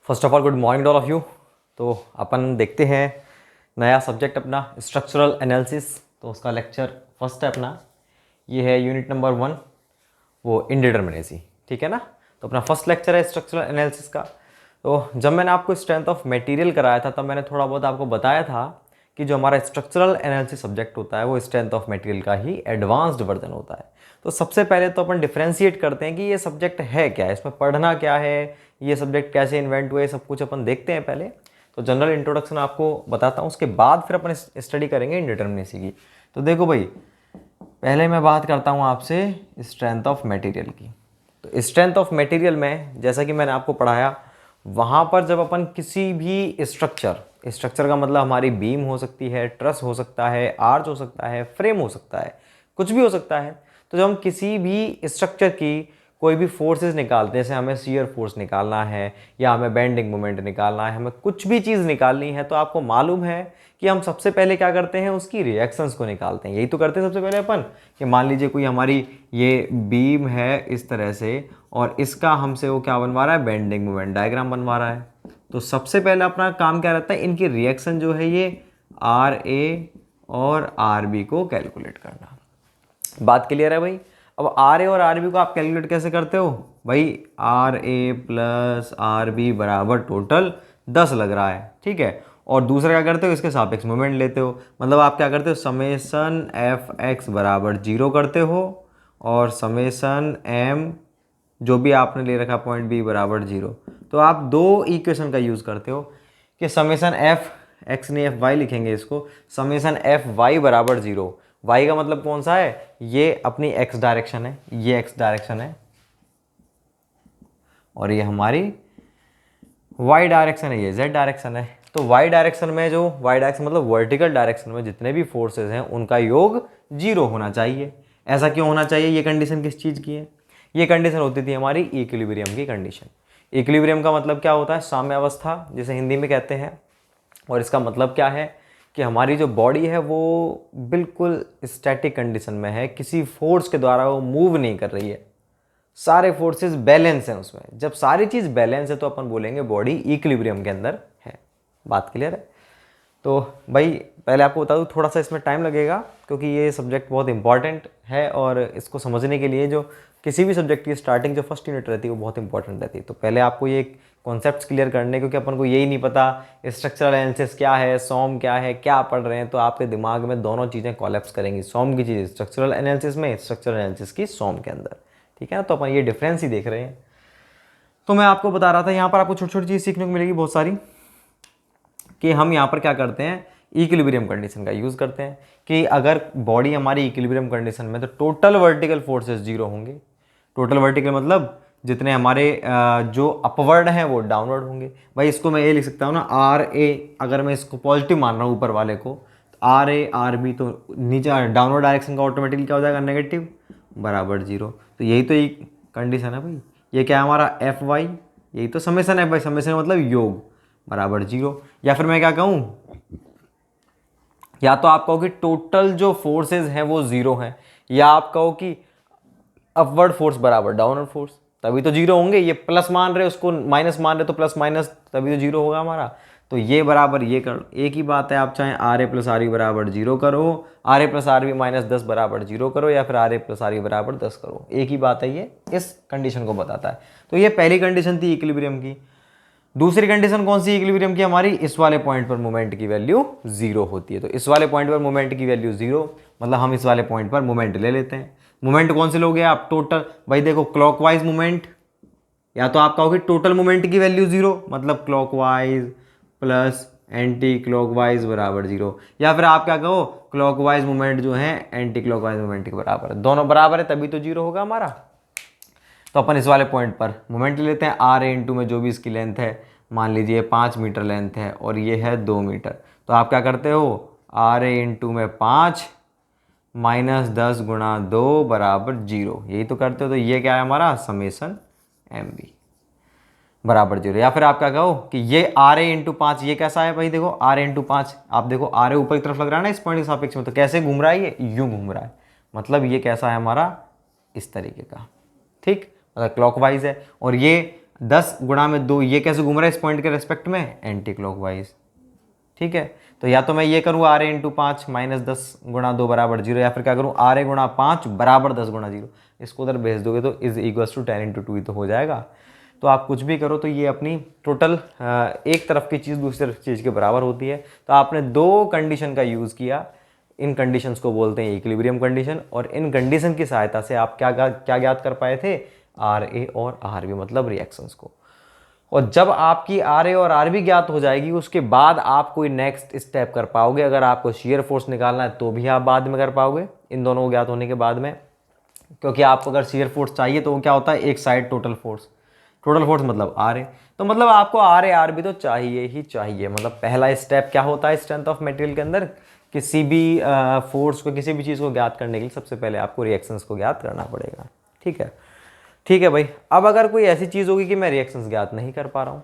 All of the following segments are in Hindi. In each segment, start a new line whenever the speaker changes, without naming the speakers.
First of all good morning all of you. तो अपन देखते हैं नया सब्जेक्ट अपना स्ट्रक्चरल एनालिसिस। तो उसका लेक्चर फर्स्ट है अपना, ये है यूनिट नंबर 1, वो इनडिटर्मिनेसी। ठीक है ना। तो अपना फर्स्ट लेक्चर है स्ट्रक्चरल एनालिसिस का। तो जब मैंने आपको स्ट्रेंथ ऑफ मटेरियल कराया था तब मैंने थोड़ा बहुत आपको बताया था कि जो हमारा स्ट्रक्चरल एनालिसिस सब्जेक्ट होता है वो स्ट्रेंथ ऑफ मटेरियल का ही एडवांस्ड वर्जन होता है। तो सबसे पहले तो अपन डिफ्रेंशिएट करते हैं कि ये सब्जेक्ट है क्या, इसमें पढ़ना क्या है, ये सब्जेक्ट कैसे इन्वेंट हुए, सब कुछ अपन देखते हैं पहले। तो जनरल इंट्रोडक्शन आपको बताता हूँ, उसके बाद फिर अपन स्टडी करेंगे इंडिटर्मिनेसी की। तो देखो भाई, पहले मैं बात करता हूँ आपसे स्ट्रेंथ ऑफ मटेरियल की। तो स्ट्रेंथ ऑफ मटेरियल में जैसा कि मैंने आपको पढ़ाया, वहाँ पर जब अपन किसी भी स्ट्रक्चर का मतलब हमारी बीम हो सकती है, ट्रस हो सकता है, आर्च हो सकता है, फ्रेम हो सकता है, कुछ भी हो सकता है। तो जब हम किसी भी स्ट्रक्चर की कोई भी फोर्सेस निकालते हैं, जैसे हमें शियर फोर्स निकालना है या हमें बेंडिंग मोमेंट निकालना है, हमें कुछ भी चीज़ निकालनी है, तो आपको मालूम है कि हम सबसे पहले क्या करते हैं, उसकी रिएक्शंस को निकालते हैं। यही तो करते हैं सबसे पहले अपन, कि मान लीजिए कोई हमारी ये बीम है इस तरह से और इसका हमसे वो क्या बनवा रहा है, बेंडिंग मोमेंट डायग्राम बनवा रहा है। तो सबसे पहले अपना काम क्या रहता है, इनकी रिएक्शन जो है ये आर ए और आर बी को कैलकुलेट करना। बात क्लियर है भाई। अब आर ए और आर बी को आप कैलकुलेट कैसे करते हो भाई, R A plus R B बराबर टोटल 10 लग रहा है, ठीक है। और दूसरा क्या करते हो, इसके सापेक्ष मोमेंट लेते हो। मतलब आप क्या करते हो, समेसन एफ एक्स बराबर 0 करते हो और समेसन एम जो भी आपने ले रखा पॉइंट बी बराबर 0। तो आप दो इक्वेशन का यूज़ करते हो कि समेसन एफ एक्स नहीं एफ वाई लिखेंगे इसको, समेसन एफ वाई बराबर 0। वाई का मतलब कौन सा है, ये अपनी एक्स डायरेक्शन है, ये एक्स डायरेक्शन है और ये हमारी वाई डायरेक्शन है, ये जेड डायरेक्शन है। तो वाई डायरेक्शन में जो वाई डायरेक्शन मतलब वर्टिकल डायरेक्शन में जितने भी फोर्सेस हैं उनका योग 0 होना चाहिए। ऐसा क्यों होना चाहिए, ये कंडीशन किस चीज़ की है, ये कंडीशन होती थी हमारी इक्विलिब्रियम की कंडीशन। इक्विलिब्रियम का मतलब क्या होता है, साम्यावस्था जिसे हिंदी में कहते हैं। और इसका मतलब क्या है कि हमारी जो बॉडी है वो बिल्कुल स्टैटिक कंडीशन में है, किसी फोर्स के द्वारा वो मूव नहीं कर रही है, सारे फोर्सेस बैलेंस हैं उसमें। जब सारी चीज़ बैलेंस है तो अपन बोलेंगे बॉडी इक्विलिब्रियम के अंदर है। बात क्लियर है। तो भाई पहले आपको बता दूँ, थोड़ा सा इसमें टाइम लगेगा क्योंकि ये सब्जेक्ट बहुत इंपॉर्टेंट है और इसको समझने के लिए जो किसी भी सब्जेक्ट की स्टार्टिंग जो फर्स्ट यूनिट रहती है वो बहुत इंपॉर्टेंट रहती है। तो पहले आपको ये कॉन्सेप्ट्स क्लियर करने, क्योंकि अपन को यही नहीं पता स्ट्रक्चरल एनालिसिस क्या है, सॉम क्या है, क्या पढ़ रहे हैं, तो आपके दिमाग में दोनों चीज़ें कॉलेप्स करेंगी, सॉम की चीज़ स्ट्रक्चरल एनालिसिस में, स्ट्रक्चरल एनालिसिस की सॉम के अंदर। ठीक है ना। तो अपन ये डिफरेंस ही देख रहे हैं। तो मैं आपको बता रहा था यहाँ पर आपको छोटी छोटी चीज़ सीखने को मिलेगी बहुत सारी, कि हम यहाँ पर क्या करते हैं, इक्विलिब्रियम कंडीशन का यूज़ करते हैं कि अगर बॉडी हमारी इक्विलिब्रियम कंडीशन में तो टोटल वर्टिकल फोर्सेस 0 होंगे। टोटल वर्टिकल मतलब जितने हमारे जो अपवर्ड हैं वो डाउनवर्ड होंगे। भाई इसको मैं ये लिख सकता हूँ ना, आर ए, अगर मैं इसको पॉजिटिव मान रहा हूँ ऊपर वाले को, तो आर ए आर बी, तो नीचे डाउनवर्ड डायरेक्शन का ऑटोमेटिकली क्या हो जाएगा, नेगेटिव बराबर 0। तो यही तो एक कंडीशन है भाई। ये क्या है हमारा एफ वाई, यही तो समेसन है भाई, समेसन मतलब योग बराबर 0। या फिर मैं क्या कहूँ, या तो आप कहो कि टोटल जो फोर्सेस हैं वो 0 हैं, या आप कहो कि अपवर्ड फोर्स बराबर डाउनवर्ड फोर्स, तभी तो 0 होंगे। ये प्लस मान रहे उसको माइनस मान रहे तो प्लस माइनस तभी तो 0 होगा हमारा। तो ये बराबर ये कर, एक ही बात है। आप चाहे R A plus R B बराबर 0 करो, R A plus R B minus 10 बराबर 0 करो, या फिर R A plus R B बराबर 10 करो, एक ही बात है। ये इस कंडीशन को बताता है। तो ये पहली कंडीशन थी इक्विलिब्रियम की। दूसरी कंडीशन कौन सी इक्विलिब्रियम की, हमारी इस वाले पॉइंट पर मोमेंट की वैल्यू 0 होती है। तो इस वाले पॉइंट पर मोमेंट की वैल्यू 0 मतलब हम इस वाले पॉइंट पर मोमेंट ले लेते हैं। मोमेंट कौन से लोगे आप, टोटल। भाई देखो क्लॉकवाइज मोमेंट, या तो आप कहोगे टोटल मोमेंट की वैल्यू 0 मतलब क्लॉकवाइज प्लस एंटी क्लॉकवाइज बराबर 0, या फिर आप क्या कहो, क्लॉकवाइज मोमेंट जो है एंटी क्लॉकवाइज मोमेंट के बराबर है, दोनों बराबर है तभी तो 0 होगा हमारा। तो अपन इस वाले पॉइंट पर मोमेंट ले लेते हैं। आर ए इंटू में जो भी इसकी लेंथ है, मान लीजिए 5 मीटर लेंथ है और ये है 2 मीटर। तो आप क्या करते हो, आर ए इंटू में 5 माइनस 10 गुणा 2 बराबर 0, यही तो करते हो। तो ये क्या है हमारा, समेसन एम बी बराबर 0। या फिर आप क्या कहो कि ये आर ए इंटू 5, ये कैसा है भाई, देखो आर ए इंटू 5, आप देखो आर ए ऊपर की तरफ लग रहा है ना इस पॉइंट के सापेक्ष में, तो कैसे घूम रहा है, ये यूं घूम रहा है। मतलब ये कैसा है हमारा, इस तरीके का, ठीक, मतलब क्लॉकवाइज है। और ये 10 गुणा में 2, ये कैसे घूम रहा है इस पॉइंट के रेस्पेक्ट में, एंटी क्लॉकवाइज। ठीक है, तो या तो मैं ये करूँ आर ए इंटू 5 माइनस 10 गुणा 2 बराबर 0, या फिर क्या करूँ आर ए गुणा 5 बराबर 10 गुणा 0। इसको उधर भेज दोगे तो इज इक्वल्स टू 10 इंटू 2 ही तो हो जाएगा। तो आप कुछ भी करो तो ये अपनी टोटल एक तरफ की चीज़ दूसरी चीज़ के बराबर होती है। तो आपने दो कंडीशन का यूज़ किया, इन कंडीशंस को बोलते हैं इक्विलिब्रियम कंडीशन, और इन कंडीशन की सहायता से आप क्या ज्ञात कर पाए थे, आर ए और आर बी मतलब रिएक्शंस को। और जब आपकी आर ए और आर बी ज्ञात हो जाएगी उसके बाद आप कोई नेक्स्ट स्टेप कर पाओगे। अगर आपको शियर फोर्स निकालना है तो भी आप बाद में कर पाओगे इन दोनों को ज्ञात होने के बाद में, क्योंकि आपको अगर शियर फोर्स चाहिए तो वो क्या होता है, एक साइड टोटल फोर्स मतलब आर ए। तो मतलब आपको आर ए आर बी तो चाहिए ही चाहिए। मतलब पहला स्टेप क्या होता है स्ट्रेंथ ऑफ मटेरियल के अंदर, किसी भी फोर्स को, किसी भी चीज़ को ज्ञात करने के लिए सबसे पहले आपको रिएक्शंस को ज्ञात करना पड़ेगा। ठीक है भाई। अब अगर कोई ऐसी चीज़ होगी कि मैं रिएक्शंस ज्ञात नहीं कर पा रहा हूँ,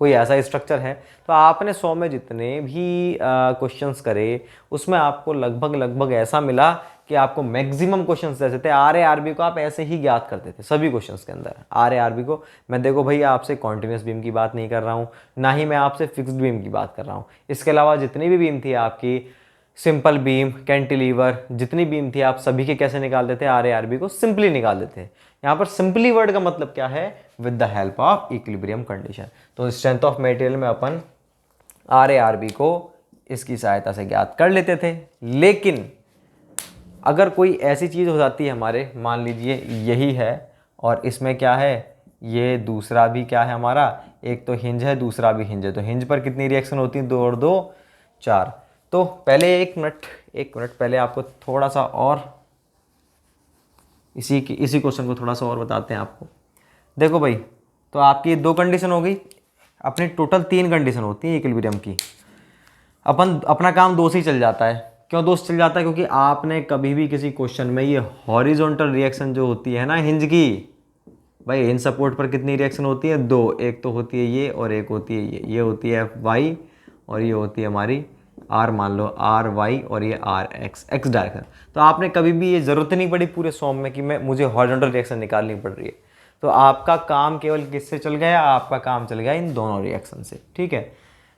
कोई ऐसा स्ट्रक्चर है, तो आपने 100 में जितने भी क्वेश्चंस करे उसमें आपको लगभग ऐसा मिला कि आपको मैक्सिमम क्वेश्चंस ऐसे थे आर ए आर बी को आप ऐसे ही ज्ञात करते थे सभी क्वेश्चंस के अंदर। आर ए आर बी को मैं, देखो भाई, आपसे कॉन्टिन्यूस बीम की बात नहीं कर रहा हूँ, ना ही मैं आपसे फिक्स्ड बीम की बात कर रहा हूँ। इसके अलावा जितनी भी बीम थी आपकी, सिंपल बीम, कैंटिलीवर, जितनी बीम थी, आप सभी के कैसे निकाल देते, आर ए आर बी को सिंपली निकाल देते हैं। यहाँ पर सिंपली वर्ड का मतलब क्या है, with the help of equilibrium condition. तो स्ट्रेंथ ऑफ मटेरियल में अपन आर ए आर बी को इसकी सहायता से ज्ञात कर लेते थे। लेकिन अगर कोई ऐसी चीज़ हो जाती है हमारे, मान लीजिए यही है और इसमें क्या है, ये दूसरा भी क्या है हमारा, एक तो हिंज है दूसरा भी हिंज है, तो हिंज पर कितनी रिएक्शन होती है, 2 और 2 4। तो पहले एक मिनट पहले आपको थोड़ा सा और इसी क्वेश्चन को थोड़ा सा और बताते हैं आपको। देखो भाई, तो आपकी 2 कंडीशन हो गई, अपनी टोटल 3 कंडीशन होती है इक्विलिब्रियम की। अपना काम 2 से ही चल जाता है। क्यों 2 से चल जाता है, क्योंकि आपने कभी भी किसी क्वेश्चन में ये हॉरिजॉन्टल रिएक्शन जो होती है ना हिंज की, भाई हिंज सपोर्ट पर कितनी रिएक्शन होती है, 2। एक तो होती है ये और एक होती है ये होती है एफ वाई और ये होती है हमारी आर, मान लो आर वाई और ये आर एक्स डायरेक्शन। तो आपने कभी भी ये ज़रूरत नहीं पड़ी पूरे सॉम में कि मुझे हॉरिजॉन्टल रिएक्शन निकालनी पड़ रही है। तो आपका काम केवल किससे चल गया, आपका काम चल गया इन दोनों रिएक्शन से। ठीक है,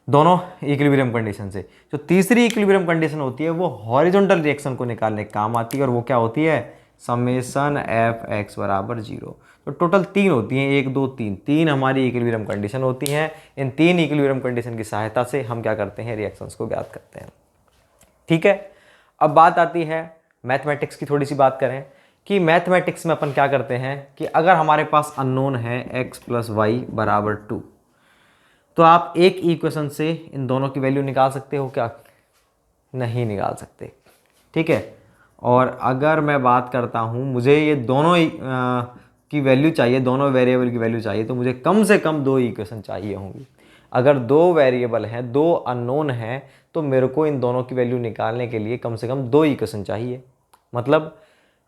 दोनों इक्विलिब्रियम कंडीशन से। जो तीसरी इक्विलिब्रियम कंडीशन होती है वो हॉरिजॉन्टल रिएक्शन को निकालने के काम आती है, और वो क्या होती है, समेशन एफ एक्स बराबर 0। तो टोटल 3 होती हैं, 1 2 3, 3 हमारी इक्विलिब्रियम कंडीशन होती हैं। इन 3 इक्विलिब्रियम कंडीशन की सहायता से हम क्या करते हैं, रिएक्शंस को ज्ञात करते हैं। ठीक है, अब बात आती है मैथमेटिक्स की। थोड़ी सी बात करें कि मैथमेटिक्स में अपन क्या करते हैं कि अगर हमारे पास अननोन है x + y बराबर 2, तो आप एक इक्वेशन से इन दोनों की वैल्यू निकाल सकते हो क्या, नहीं निकाल सकते। ठीक है, और अगर मैं बात करता हूँ मुझे ये दोनों की वैल्यू चाहिए, दोनों वेरिएबल की वैल्यू चाहिए, तो मुझे कम से कम 2 इक्वेशन चाहिए होंगी। अगर 2 वेरिएबल हैं, 2 अननोन हैं, तो मेरे को इन दोनों की वैल्यू निकालने के लिए कम से कम 2 इक्वेशन चाहिए। मतलब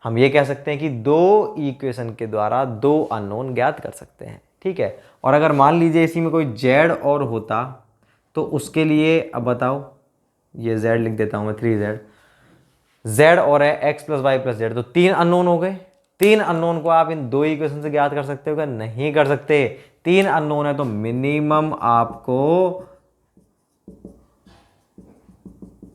हम ये कह सकते हैं कि 2 इक्वेशन के द्वारा 2 अननोन ज्ञात कर सकते हैं। ठीक है, और अगर मान लीजिए इसी में कोई z और होता तो उसके लिए, अब बताओ, ये z लिख देता हूँ मैं, 3z, z और है x + y + z, तो 3 अननोन हो गए। 3 अननोन को आप इन 2 इक्वेशन से ज्ञात कर सकते हो क्या, नहीं कर सकते। 3 अननोन है तो मिनिमम आपको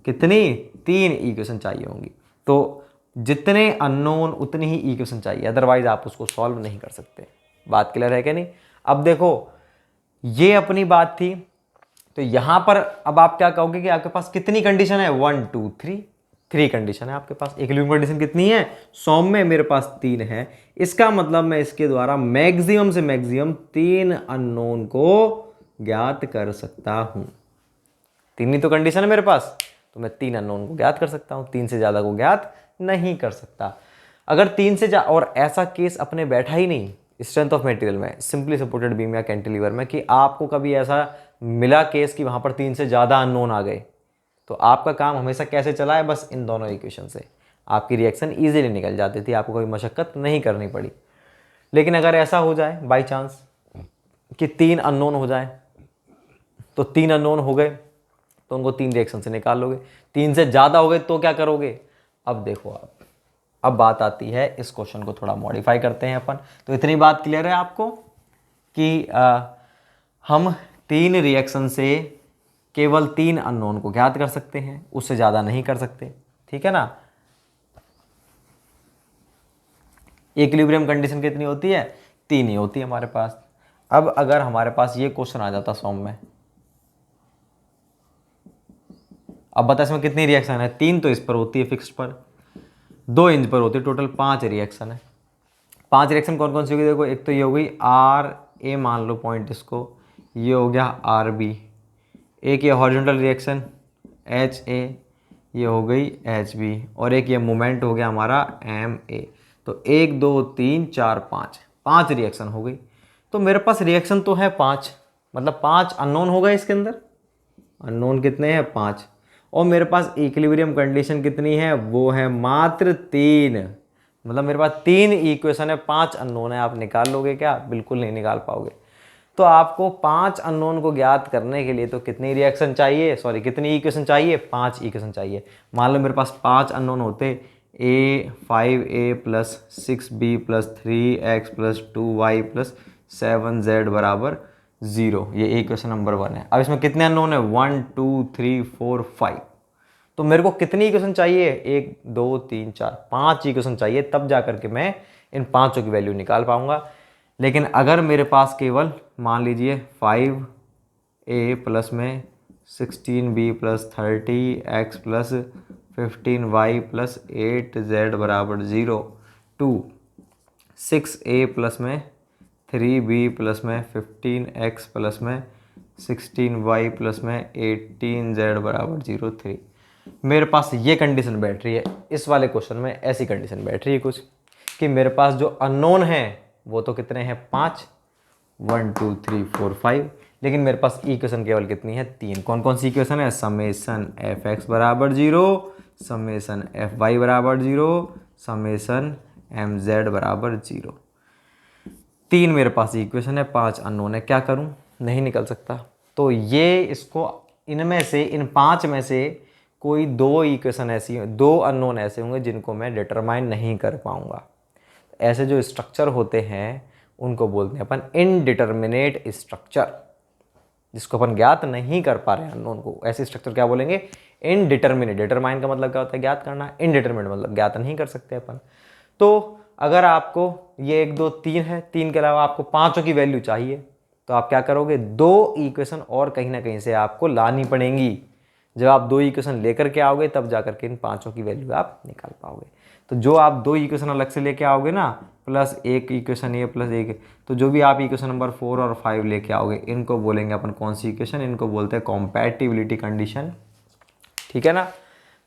कितनी, 3 इक्वेशन चाहिए होंगी। तो जितने अननोन उतनी ही इक्वेशन चाहिए, अदरवाइज आप उसको सॉल्व नहीं कर सकते। बात क्लियर है क्या नहीं। अब देखो, ये अपनी बात थी। तो यहां पर अब आप क्या कहोगे कि आपके पास कितनी कंडीशन है, 1 2 3 कंडीशन है आपके पास। इक्विलिब्रियम कंडीशन कितनी है, 100 में मेरे पास 3 है। इसका मतलब मैं इसके द्वारा मैक्सिमम से मैक्सिमम 3 अननोन को ज्ञात कर सकता हूं। 3 ही तो कंडीशन है मेरे पास, तो मैं 3 अननोन को ज्ञात कर सकता हूं, 3 से ज्यादा को ज्ञात नहीं कर सकता। अगर 3 से और ऐसा केस अपने बैठा ही नहीं स्ट्रेंथ ऑफ मटेरियल में, सिंपली सपोर्टेड बीम या कैंटिलीवर में, कि आपको कभी ऐसा मिला केस कि वहां पर 3 से ज्यादा अननोन आ गए, तो आपका काम हमेशा कैसे चला है, बस इन दोनों इक्वेशन से आपकी रिएक्शन इजीली निकल जाती थी, आपको कोई मशक्कत नहीं करनी पड़ी। लेकिन अगर ऐसा हो जाए बाई चांस कि 3 अननोन हो जाए, तो 3 अननोन हो गए तो उनको 3 रिएक्शन से निकाल लोगे। 3 से ज़्यादा हो गए तो क्या करोगे। अब देखो आप, अब बात आती है, इस क्वेश्चन को थोड़ा मॉडिफाई करते हैं अपन। तो इतनी बात क्लियर है आपको कि हम 3 रिएक्शन से केवल 3 अननोन को ज्ञात कर सकते हैं, उससे ज़्यादा नहीं कर सकते, ठीक है ना। इक्विलिब्रियम कंडीशन कितनी होती है, 3 ही होती है हमारे पास। अब अगर हमारे पास ये क्वेश्चन आ जाता सॉम में, अब बता इसमें कितनी रिएक्शन है, 3 तो इस पर होती है फिक्स्ड पर, 2 इंच पर होती है, टोटल 5 रिएक्शन है। 5 रिएक्शन कौन कौन सी होगी, देखो एक तो ये हो गई आर ए, मान लो पॉइंट इसको, ये हो गया आर बी, एक ये हॉरिजॉन्टल रिएक्शन एच ए, ये हो गई एच बी, और एक ये मोमेंट हो गया हमारा एम ए। तो 1 2 3 4 5 रिएक्शन हो गई। तो मेरे पास रिएक्शन तो है 5, मतलब 5 अननोन हो गए इसके अंदर, अननोन कितने हैं 5, और मेरे पास इक्विलिब्रियम कंडीशन कितनी है, वो है मात्र 3, मतलब मेरे पास 3 इक्वेशन है, 5 अननोन है। आप निकाल लोगे क्या, बिल्कुल नहीं निकाल पाओगे। तो आपको 5 अननोन को ज्ञात करने के लिए तो कितनी रिएक्शन चाहिए, सॉरी कितनी इक्वेशन चाहिए, 5 इक्वेशन चाहिए। मान लो मेरे पास 5 अननोन होते, ए 5a plus 6b plus 3x plus 2y plus 7z बराबर 0, ये इक्वेशन नंबर 1 है। अब इसमें कितने अननोन है, 1 2 3 4 5। तो मेरे को कितनी इक्वेशन चाहिए, 1 2 3 4 5 इक्वेशन चाहिए, तब जा करके मैं इन पांचों की वैल्यू निकाल पाऊंगा। लेकिन अगर मेरे पास केवल मान लीजिए 5a प्लस में 16b plus 30x plus 15y plus 8z बराबर 0 टू 6a प्लस में 3b प्लस में 15x प्लस में 16y प्लस में 18z बराबर 0 3, मेरे पास ये कंडीशन बैठ रही है। इस वाले क्वेश्चन में ऐसी कंडीशन बैठ रही है कुछ कि मेरे पास जो अननोन है वो तो कितने हैं 5, 1 2 3 4 5, लेकिन मेरे पास इक्वेशन केवल कितनी है 3। कौन कौन सी इक्वेशन है, समेसन एफ एक्स बराबर 0, समेसन एफ वाई बराबर 0, समेसन एम जेड बराबर 0। 3 मेरे पास इक्वेशन है, 5 अननोन है, क्या करूं, नहीं निकल सकता। तो ये इसको इनमें से, इन 5 में से कोई 2 इक्वेशन ऐसी, 2 अननोन ऐसे होंगे जिनको मैं डिटरमाइन नहीं कर पाऊंगा। ऐसे जो स्ट्रक्चर होते हैं उनको बोलते हैं अपन इनडिटर्मिनेट स्ट्रक्चर, जिसको अपन ज्ञात नहीं कर पा रहे हैं अननोन को, ऐसे स्ट्रक्चर क्या बोलेंगे, इनडिटर्मिनेट। डिटरमाइन का मतलब क्या होता है, ज्ञात करना, इनडिटर्मिनेट मतलब ज्ञात नहीं कर सकते अपन। तो अगर आपको ये 1 2 3 है, 3 के अलावा आपको 5 की वैल्यू चाहिए, तो आप क्या करोगे, 2 इक्वेशन और कहीं ना कहीं से आपको लानी पड़ेंगी। जब आप 2 इक्वेशन लेकर के आओगे तब जाकर के इन 5 की वैल्यू आप निकाल पाओगे। तो जो आप 2 इक्वेशन अलग से लेके आओगे ना, प्लस एक इक्वेशन ये प्लस एक, तो जो भी आप इक्वेशन नंबर 4 और 5 लेके आओगे, इनको बोलेंगे अपन कौन सी इक्वेशन, इनको बोलते हैं कॉम्पैटिबिलिटी कंडीशन, ठीक है ना।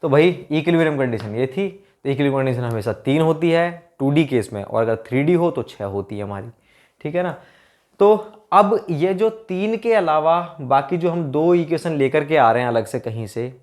तो भाई इक्विलिब्रियम कंडीशन ये थी। तो इक्विलिब्रियम कंडीशन हमेशा 3 होती है 2D केस में, और अगर 3D हो तो 6 होती है हमारी, ठीक है ना। तो अब ये जो 3 के अलावा बाकी जो हम 2 इक्वेशन लेकर के आ रहे हैं अलग से कहीं से,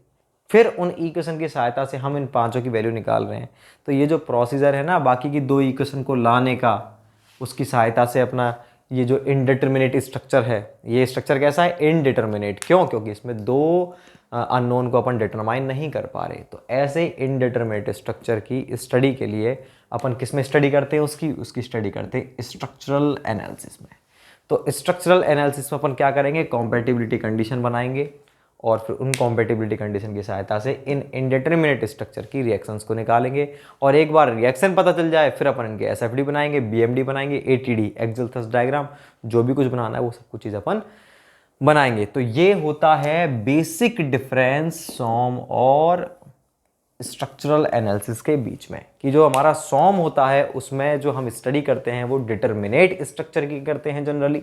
फिर उन इक्वेशन की सहायता से हम इन 5 की वैल्यू निकाल रहे हैं। तो ये जो प्रोसीजर है ना बाकी की 2 इक्वेशन को लाने का, उसकी सहायता से अपना ये जो इनडिटर्मिनेट स्ट्रक्चर है, ये स्ट्रक्चर कैसा है, इनडिटर्मिनेट। क्यों, क्योंकि इसमें 2 अननोन को अपन डिटरमाइन नहीं कर पा रहे। तो ऐसे इनडिटर्मिनेट स्ट्रक्चर की स्टडी के लिए अपन किस में स्टडी करते हैं, उसकी स्टडी करते हैं स्ट्रक्चरल एनालिसिस में। तो स्ट्रक्चरल एनालिसिस में अपन क्या करेंगे, कॉम्पैटिबिलिटी कंडीशन बनाएंगे, और फिर उन कॉम्पैटिबिलिटी कंडीशन की सहायता से इन इनडिटर्मिनेट स्ट्रक्चर की रिएक्शंस को निकालेंगे। और एक बार रिएक्शन पता चल जाए फिर अपन इनके एसएफडी बनाएंगे, बीएमडी बनाएंगे, एटीडी एक्सियल थ्रस्ट डायग्राम, जो भी कुछ बनाना है वो सब कुछ चीज़ अपन बनाएंगे। तो ये होता है बेसिक डिफरेंस सॉम और स्ट्रक्चरल एनालिसिस के बीच में, कि जो हमारा सॉम होता है उसमें जो हम स्टडी करते हैं वो डिटर्मिनेट स्ट्रक्चर की करते हैं जनरली,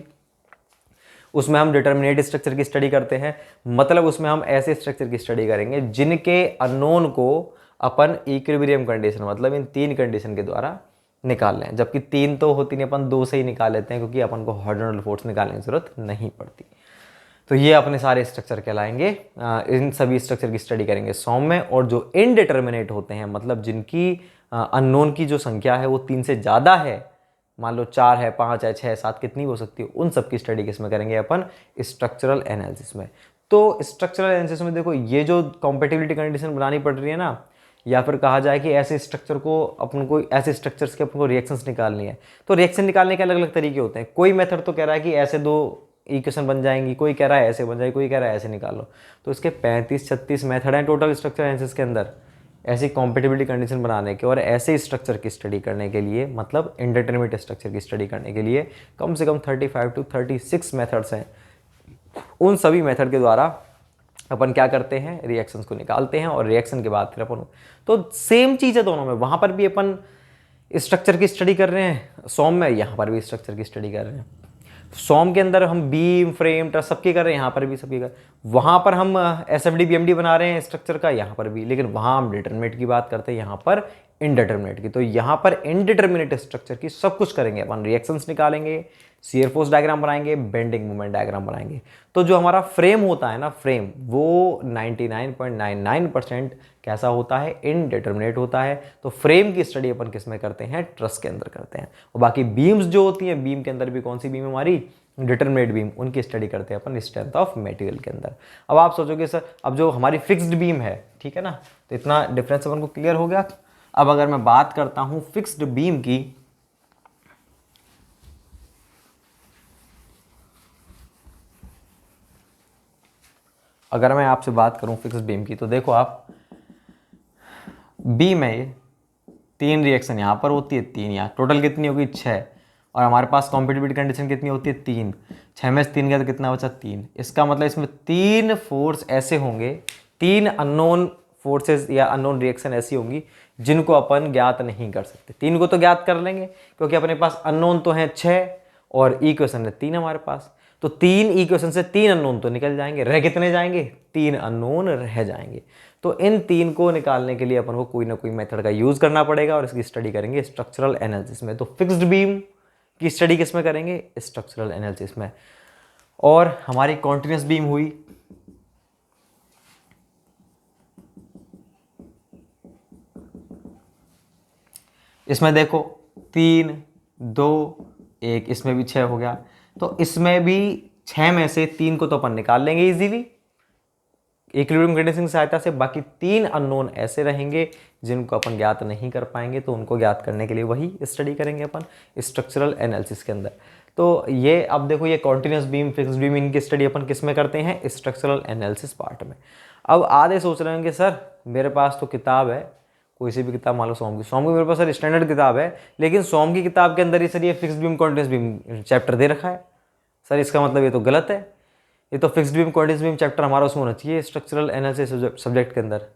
उसमें हम डिटर्मिनेट स्ट्रक्चर की स्टडी करते हैं। मतलब उसमें हम ऐसे स्ट्रक्चर की स्टडी करेंगे जिनके अननोन को अपन इक्विलिब्रियम कंडीशन, मतलब इन 3 कंडीशन के द्वारा निकाल लें। जबकि 3 तो होती नहीं, अपन 2 से ही निकाल लेते हैं, क्योंकि अपन को हॉरिजॉन्टल फोर्स निकालने की जरूरत नहीं पड़ती। तो ये अपने सारे स्ट्रक्चर कहलाएंगे। इन सभी स्ट्रक्चर की स्टडी करेंगे सॉम में। और जो इनडिटर्मिनेट होते हैं, मतलब जिनकी अननोन की जो संख्या है वो 3 से ज़्यादा है, मान लो 4 है, 5 है, 6 7 कितनी हो सकती है, उन सब की स्टडी किसमें करेंगे अपन, स्ट्रक्चरल एनालिसिस में। तो स्ट्रक्चरल एनालिसिस में देखो ये जो कॉम्पैटिबिलिटी कंडीशन बनानी पड़ रही है ना, या फिर कहा जाए कि ऐसे स्ट्रक्चर को अपन को, ऐसे स्ट्रक्चर्स के अपन को रिएक्शंस निकालनी है, तो रिएक्शन निकालने के अलग अलग तरीके होते हैं। कोई मेथड तो कह रहा है कि ऐसे 2 इक्वेशन बन जाएंगी, कोई कह रहा है ऐसे बन जाएगी, कोई कह रहा है ऐसे निकालो। तो इसके 35-36 मेथड हैं टोटल स्ट्रक्चर एनालिसिस के अंदर, ऐसी कॉम्पेटिबिलिटी कंडीशन बनाने के और ऐसे स्ट्रक्चर की स्टडी करने के लिए, मतलब इंडिटरमिनेट स्ट्रक्चर की स्टडी करने के लिए कम से कम 35 to 36 मेथड्स हैं। उन सभी मेथड के द्वारा अपन क्या करते हैं, रिएक्शंस को निकालते हैं और रिएक्शन के बाद फिर अपन, तो सेम चीज़ है दोनों में। वहाँ पर भी अपन स्ट्रक्चर की स्टडी कर रहे हैं सॉम में, यहाँ पर भी स्ट्रक्चर की स्टडी कर रहे हैं। सॉम के अंदर हम बीम, फ्रेम, ट्रस सबकी कर रहे हैं, यहाँ पर भी सबकी कर, वहाँ पर हम एसएफडी बीएमडी बना रहे हैं स्ट्रक्चर का, यहाँ पर भी, लेकिन वहाँ हम डिटरमिनेट की बात करते हैं, यहाँ पर इनडिटरमिनेट की। तो यहाँ पर इनडिटरमिनेट स्ट्रक्चर की सब कुछ करेंगे अपन, रिएक्शंस निकालेंगे, शियर फोर्स डायग्राम बनाएंगे, बेंडिंग मोमेंट डायग्राम बनाएंगे। तो जो हमारा फ्रेम होता है ना, फ्रेम वो 99.99% कैसा होता है, इनडिटरमिनेट होता है। तो फ्रेम की स्टडी अपन किस में करते हैं, ट्रस के अंदर करते हैं। और बाकी बीम्स जो होती हैं, बीम के अंदर भी कौन सी बीम हमारी, डिटरमिनेट बीम, उनकी स्टडी करते हैं अपन स्ट्रेंथ ऑफ मटेरियल के अंदर। अब आप सोचोगे सर अब जो हमारी फिक्स्ड बीम है, ठीक है ना, तो इतना डिफरेंस अपन को क्लियर हो गया। अब अगर मैं बात करता हूं फिक्स्ड बीम की, अगर मैं आपसे बात करूं फिक्स्ड बीम की, तो देखो आप, बीम है ये, 3 रिएक्शन यहाँ पर होती है, 3 यहाँ, टोटल कितनी होगी 6, और हमारे पास कॉम्पिटिबिलिटी कंडीशन कितनी होती है 3, 6 में से 3 गया तो कितना बचा 3। इसका मतलब इसमें 3 फोर्स ऐसे होंगे, 3 अननोन फोर्सेस या अननोन रिएक्शन ऐसी होंगी जिनको अपन ज्ञात नहीं कर सकते। 3 को तो ज्ञात कर लेंगे क्योंकि अपने पास अननोन तो हैं 6 और इक्वेशन है 3 हमारे पास, तो 3 इक्वेशन से 3 अननोन तो निकल जाएंगे, रह कितने जाएंगे, 3 अननोन रह जाएंगे। तो इन 3 को निकालने के लिए अपन को कोई ना कोई मेथड का यूज करना पड़ेगा और इसकी स्टडी करेंगे स्ट्रक्चरल एनालिसिस में। तो फिक्स्ड बीम की स्टडी किस में करेंगे, स्ट्रक्चरल एनालिसिस में। और हमारी कॉन्टिन्यूस बीम हुई, इसमें देखो 3, 2, 1, इसमें भी 6 हो गया। तो इसमें भी 6 में से 3 को तो अपन निकाल लेंगे इजीली इक्विलिब्रियम कंडीशन की सहायता से। बाकी 3 अननोन ऐसे रहेंगे जिनको अपन ज्ञात नहीं कर पाएंगे, तो उनको ज्ञात करने के लिए वही स्टडी करेंगे अपन स्ट्रक्चरल एनालिसिस के अंदर। तो ये अब देखो, ये कॉन्टिन्यूस बीम, फिक्स्ड बीम, इनकी स्टडी अपन किस में करते हैं, स्ट्रक्चरल एनालिसिस पार्ट में। अब आधे सोच रहे होंगे सर मेरे पास तो किताब है, कोई सी भी किताब मान लो सोम की मेरे पास सर स्टैंडर्ड किताब है, लेकिन सोम की किताब के अंदर ही सर ये fixed beam continuous beam chapter दे रखा है, सर इसका मतलब ये तो गलत है, ये तो fixed beam continuous beam chapter हमारा उसमें होना चाहिए स्ट्रक्चरल एनालिसिस सब्जेक्ट के अंदर।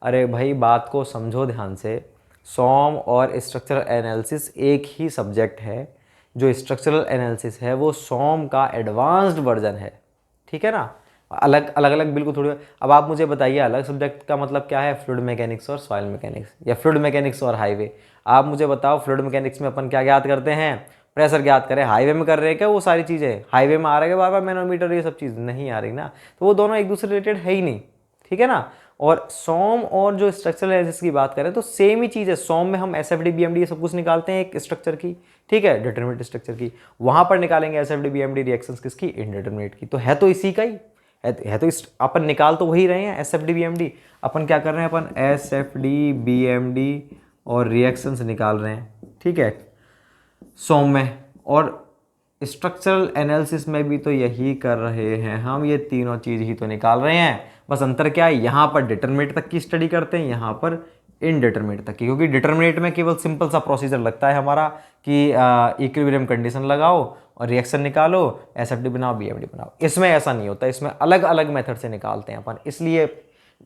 अरे भाई बात को समझो ध्यान से, सोम और स्ट्रक्चरल एनालिसिस एक ही सब्जेक्ट है। जो स्ट्रक्चरल एनालिसिस है वो सोम का एडवांस्ड वर्जन है, ठीक है ना, अलग अलग बिल्कुल थोड़ी। अब आप मुझे बताइए अलग सब्जेक्ट का मतलब क्या है, फ्लूइड मैकेनिक्स और सॉइल मैकेनिक्स, या फ्लूइड मैकेनिक्स और हाईवे। आप मुझे बताओ फ्लूइड मैकेनिक्स में अपन क्या ज्ञात करते हैं, प्रेशर ज्ञात करें। हाईवे में कर रहे हैं क्या वो सारी चीज़ें, हाईवे में आ रहा है बार बार मैनोमीटर, ये सब चीज़ नहीं आ रही ना, तो वो दोनों एक दूसरे रिलेटेड है ही नहीं, ठीक है ना। और सोम और जो स्ट्रक्चरल एनालिसिस की बात करें तो सेम ही चीज़ है। सोम में हम एसएफडी बीएमडी ये सब कुछ निकालते हैं एक स्ट्रक्चर की, ठीक है, डिटरमिनेट स्ट्रक्चर की। वहाँ पर निकालेंगे एसएफडी बीएमडी रिएक्शंस किसकी, इनडिटरमिनेट की। तो है तो इसी का ही है तो इस अपन निकाल तो वही रहे हैं एसएफडी बीएमडी। अपन क्या कर रहे हैं, अपन एसएफडी बीएमडी और रिएक्शंस निकाल रहे हैं, ठीक है, सोम में। और स्ट्रक्चरल एनालिसिस में भी तो यही कर रहे हैं हम, ये तीनों चीज़ ही तो निकाल रहे हैं। बस अंतर क्या है, यहाँ पर डिटरमिनेट तक की स्टडी करते हैं, यहाँ पर इनडिटरमिनेट तक की, क्योंकि डिटरमिनेट में केवल सिंपल सा प्रोसीजर लगता है हमारा कि इक्विलिब्रियम कंडीशन लगाओ और रिएक्शन निकालो, एसएफडी बनाओ, बीएमडी बनाओ। इसमें ऐसा नहीं होता, इसमें अलग अलग मेथड से निकालते हैं अपन, इसलिए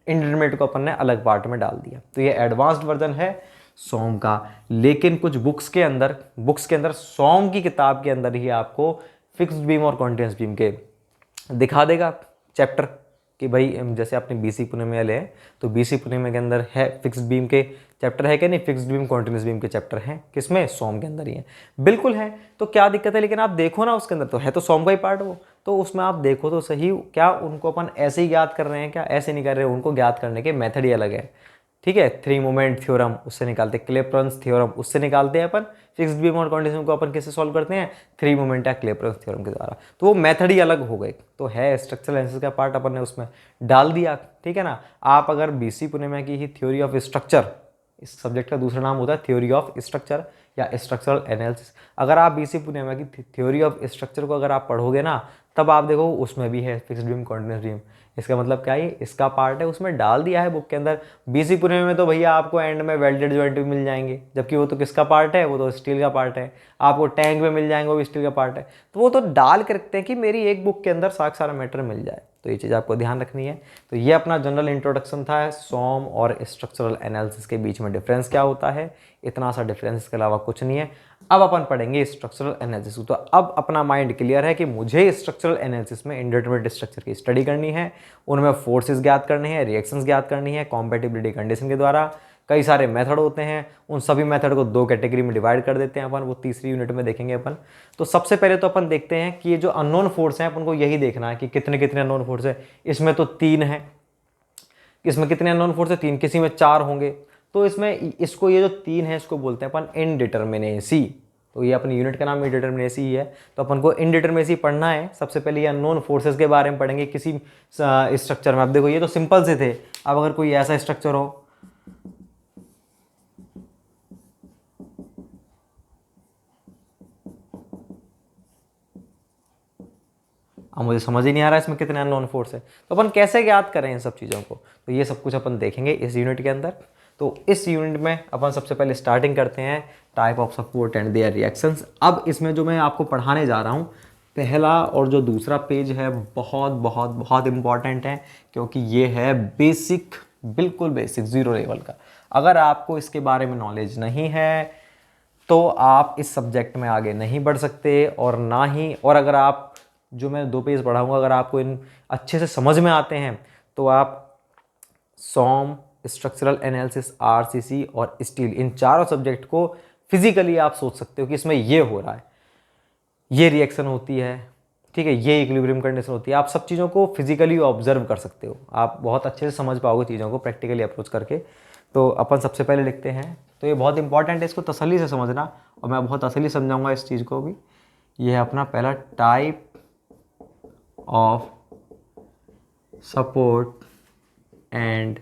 इनडिटरमिनेट को अपन ने अलग पार्ट में डाल दिया। तो ये एडवांस्ड वर्जन है सोम का। लेकिन कुछ बुक्स के अंदर सोम की किताब के अंदर ही आपको फिक्स्ड बीम और कॉन्टिन्यूस बीम के दिखा देगा चैप्टर कि भाई जैसे आपने बीसी पुणे में ले, तो बीसी पुणे में के अंदर है फिक्स्ड बीम के चैप्टर है क्या नहीं, फिक्स्ड बीम कॉन्टिन्यूस बीम के चैप्टर हैं किसमें, सोम के अंदर ही है, बिल्कुल है। तो क्या दिक्कत है, लेकिन आप देखो ना उसके अंदर तो है तो सोम का ही पार्ट वो, तो उसमें आप देखो तो सही, क्या उनको अपन ऐसे ही ज्ञात कर रहे हैं क्या, ऐसे नहीं कर रहे हैं, उनको ज्ञात करने के मेथड ही अलग है, ठीक है, थ्री मोमेंट थ्योरम उससे निकालते हैं, क्लेपेरॉन्स थ्योरम उससे निकालते हैं अपन। फिक्स्ड बीम और कंडीशन को अपन कैसे सॉल्व करते हैं, थ्री मोमेंट या क्लेपेरॉन्स थ्योरम के द्वारा। तो वो मेथड ही अलग हो गए। तो है स्ट्रक्चरल एनालिसिस का पार्ट अपन ने उसमें डाल दिया, ठीक है ना। आप अगर बीसी पुणे की ही थ्योरी ऑफ स्ट्रक्चर, इस सब्जेक्ट का दूसरा नाम होता है थ्योरी ऑफ स्ट्रक्चर या स्ट्रक्चरल एनालिसिस, अगर आप बीसी पुणे की थ्योरी ऑफ स्ट्रक्चर को अगर आप पढ़ोगे ना, तब आप देखो उसमें भी है फिक्स्ड बीम कंटीन्यूअस बीम। इसका मतलब क्या है, इसका पार्ट है, उसमें डाल दिया है बुक के अंदर। बीसी पुणे में तो भैया आपको एंड में वेल्डेड जॉइंट भी मिल जाएंगे, जबकि वो तो किसका पार्ट है, वो तो स्टील का पार्ट है। आपको टैंक में मिल जाएंगे, वो भी स्टील का पार्ट है। तो वो तो डाल के रखते हैं कि मेरी एक बुक के अंदर सारा मैटर मिल जाए। तो ये चीज़ आपको ध्यान रखनी है। तो ये अपना जनरल इंट्रोडक्शन था सॉम और स्ट्रक्चरल एनालिसिस के बीच में डिफरेंस क्या होता है। इतना सा डिफरेंस, इसके अलावा कुछ नहीं है। अब अपन पढ़ेंगे स्ट्रक्चरल एनालिसिस। तो अब अपना माइंड क्लियर है कि मुझे स्ट्रक्चरल एनालिसिस में इंडिटरमिनेट स्ट्रक्चर की स्टडी करनी है, उनमें फोर्सेस ज्ञात करने हैं, रिएक्शंस ज्ञात करनी है कॉम्पैटिबिलिटी कंडीशन के द्वारा। कई सारे मेथड होते हैं, उन सभी मेथड को दो कैटेगरी में डिवाइड कर देते हैं अपन, वो तीसरी यूनिट में देखेंगे अपन। तो सबसे पहले तो अपन देखते हैं कि ये जो अननोन फोर्स हैं, अपन को यही देखना है कि कितने कितने अननोन फोर्स है। इसमें तो 3 है, इसमें कितने अननोन फोर्स है, 3, किसी में 4 होंगे। तो इसमें इसको, ये जो 3 है इसको बोलते हैं अपन इनडिटरमिनेसी। तो ये अपनी यूनिट का नाम इनडिटरमिनेसी ही है। तो अपन को इनडिटरमिनेसी पढ़ना है। सबसे पहले ये अननोन फोर्सेस के बारे में पढ़ेंगे किसी स्ट्रक्चर में। अब देखो ये तो सिंपल से थे, अब अगर कोई ऐसा स्ट्रक्चर हो, अब मुझे समझ ही नहीं आ रहा है इसमें कितने अननोन फोर्स है, तो अपन कैसे ज्ञात करें इन सब चीज़ों को। तो ये सब कुछ अपन देखेंगे इस यूनिट के अंदर। तो इस यूनिट में अपन सबसे पहले स्टार्टिंग करते हैं type of support and there reactions. अब इसमें जो मैं आपको पढ़ाने जा रहा हूँ, पहला और जो दूसरा पेज है बहुत बहुत बहुत इंपॉर्टेंट है, क्योंकि ये है बेसिक, बिल्कुल बेसिक, जीरो लेवल का। अगर आपको इसके बारे में नॉलेज नहीं है तो आप इस सब्जेक्ट में आगे नहीं बढ़ सकते, और ना ही, और अगर आप, जो मैं 2 पेज पढ़ाऊंगा, अगर आपको इन अच्छे से समझ में आते हैं तो आप सॉम, स्ट्रक्चरल एनालिसिस, आरसीसी और स्टील, इन चारों सब्जेक्ट को फिजिकली आप सोच सकते हो कि इसमें ये हो रहा है, ये रिएक्शन होती है, ठीक है, ये इक्विलिब्रियम कंडीशन होती है। आप सब चीज़ों को फिजिकली ऑब्जर्व कर सकते हो, आप बहुत अच्छे से समझ पाओगे चीज़ों को प्रैक्टिकली अप्रोच करके। तो अपन सबसे पहले लिखते हैं, तो ये बहुत इंपॉर्टेंट है, इसको तसल्ली से समझना, और मैं बहुत तसल्ली समझाऊंगा इस चीज़ को भी। ये है अपना पहला type of support and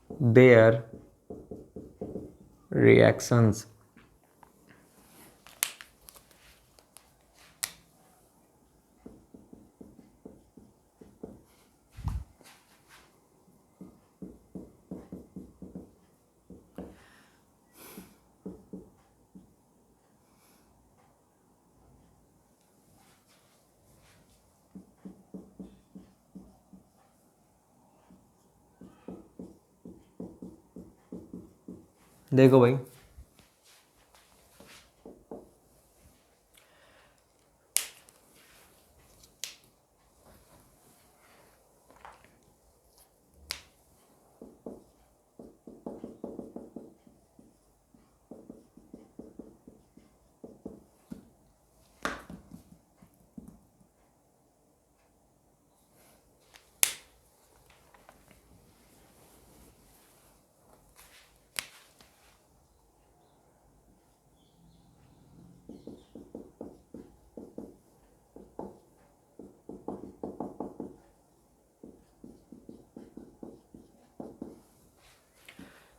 there reactions. देखो भाई,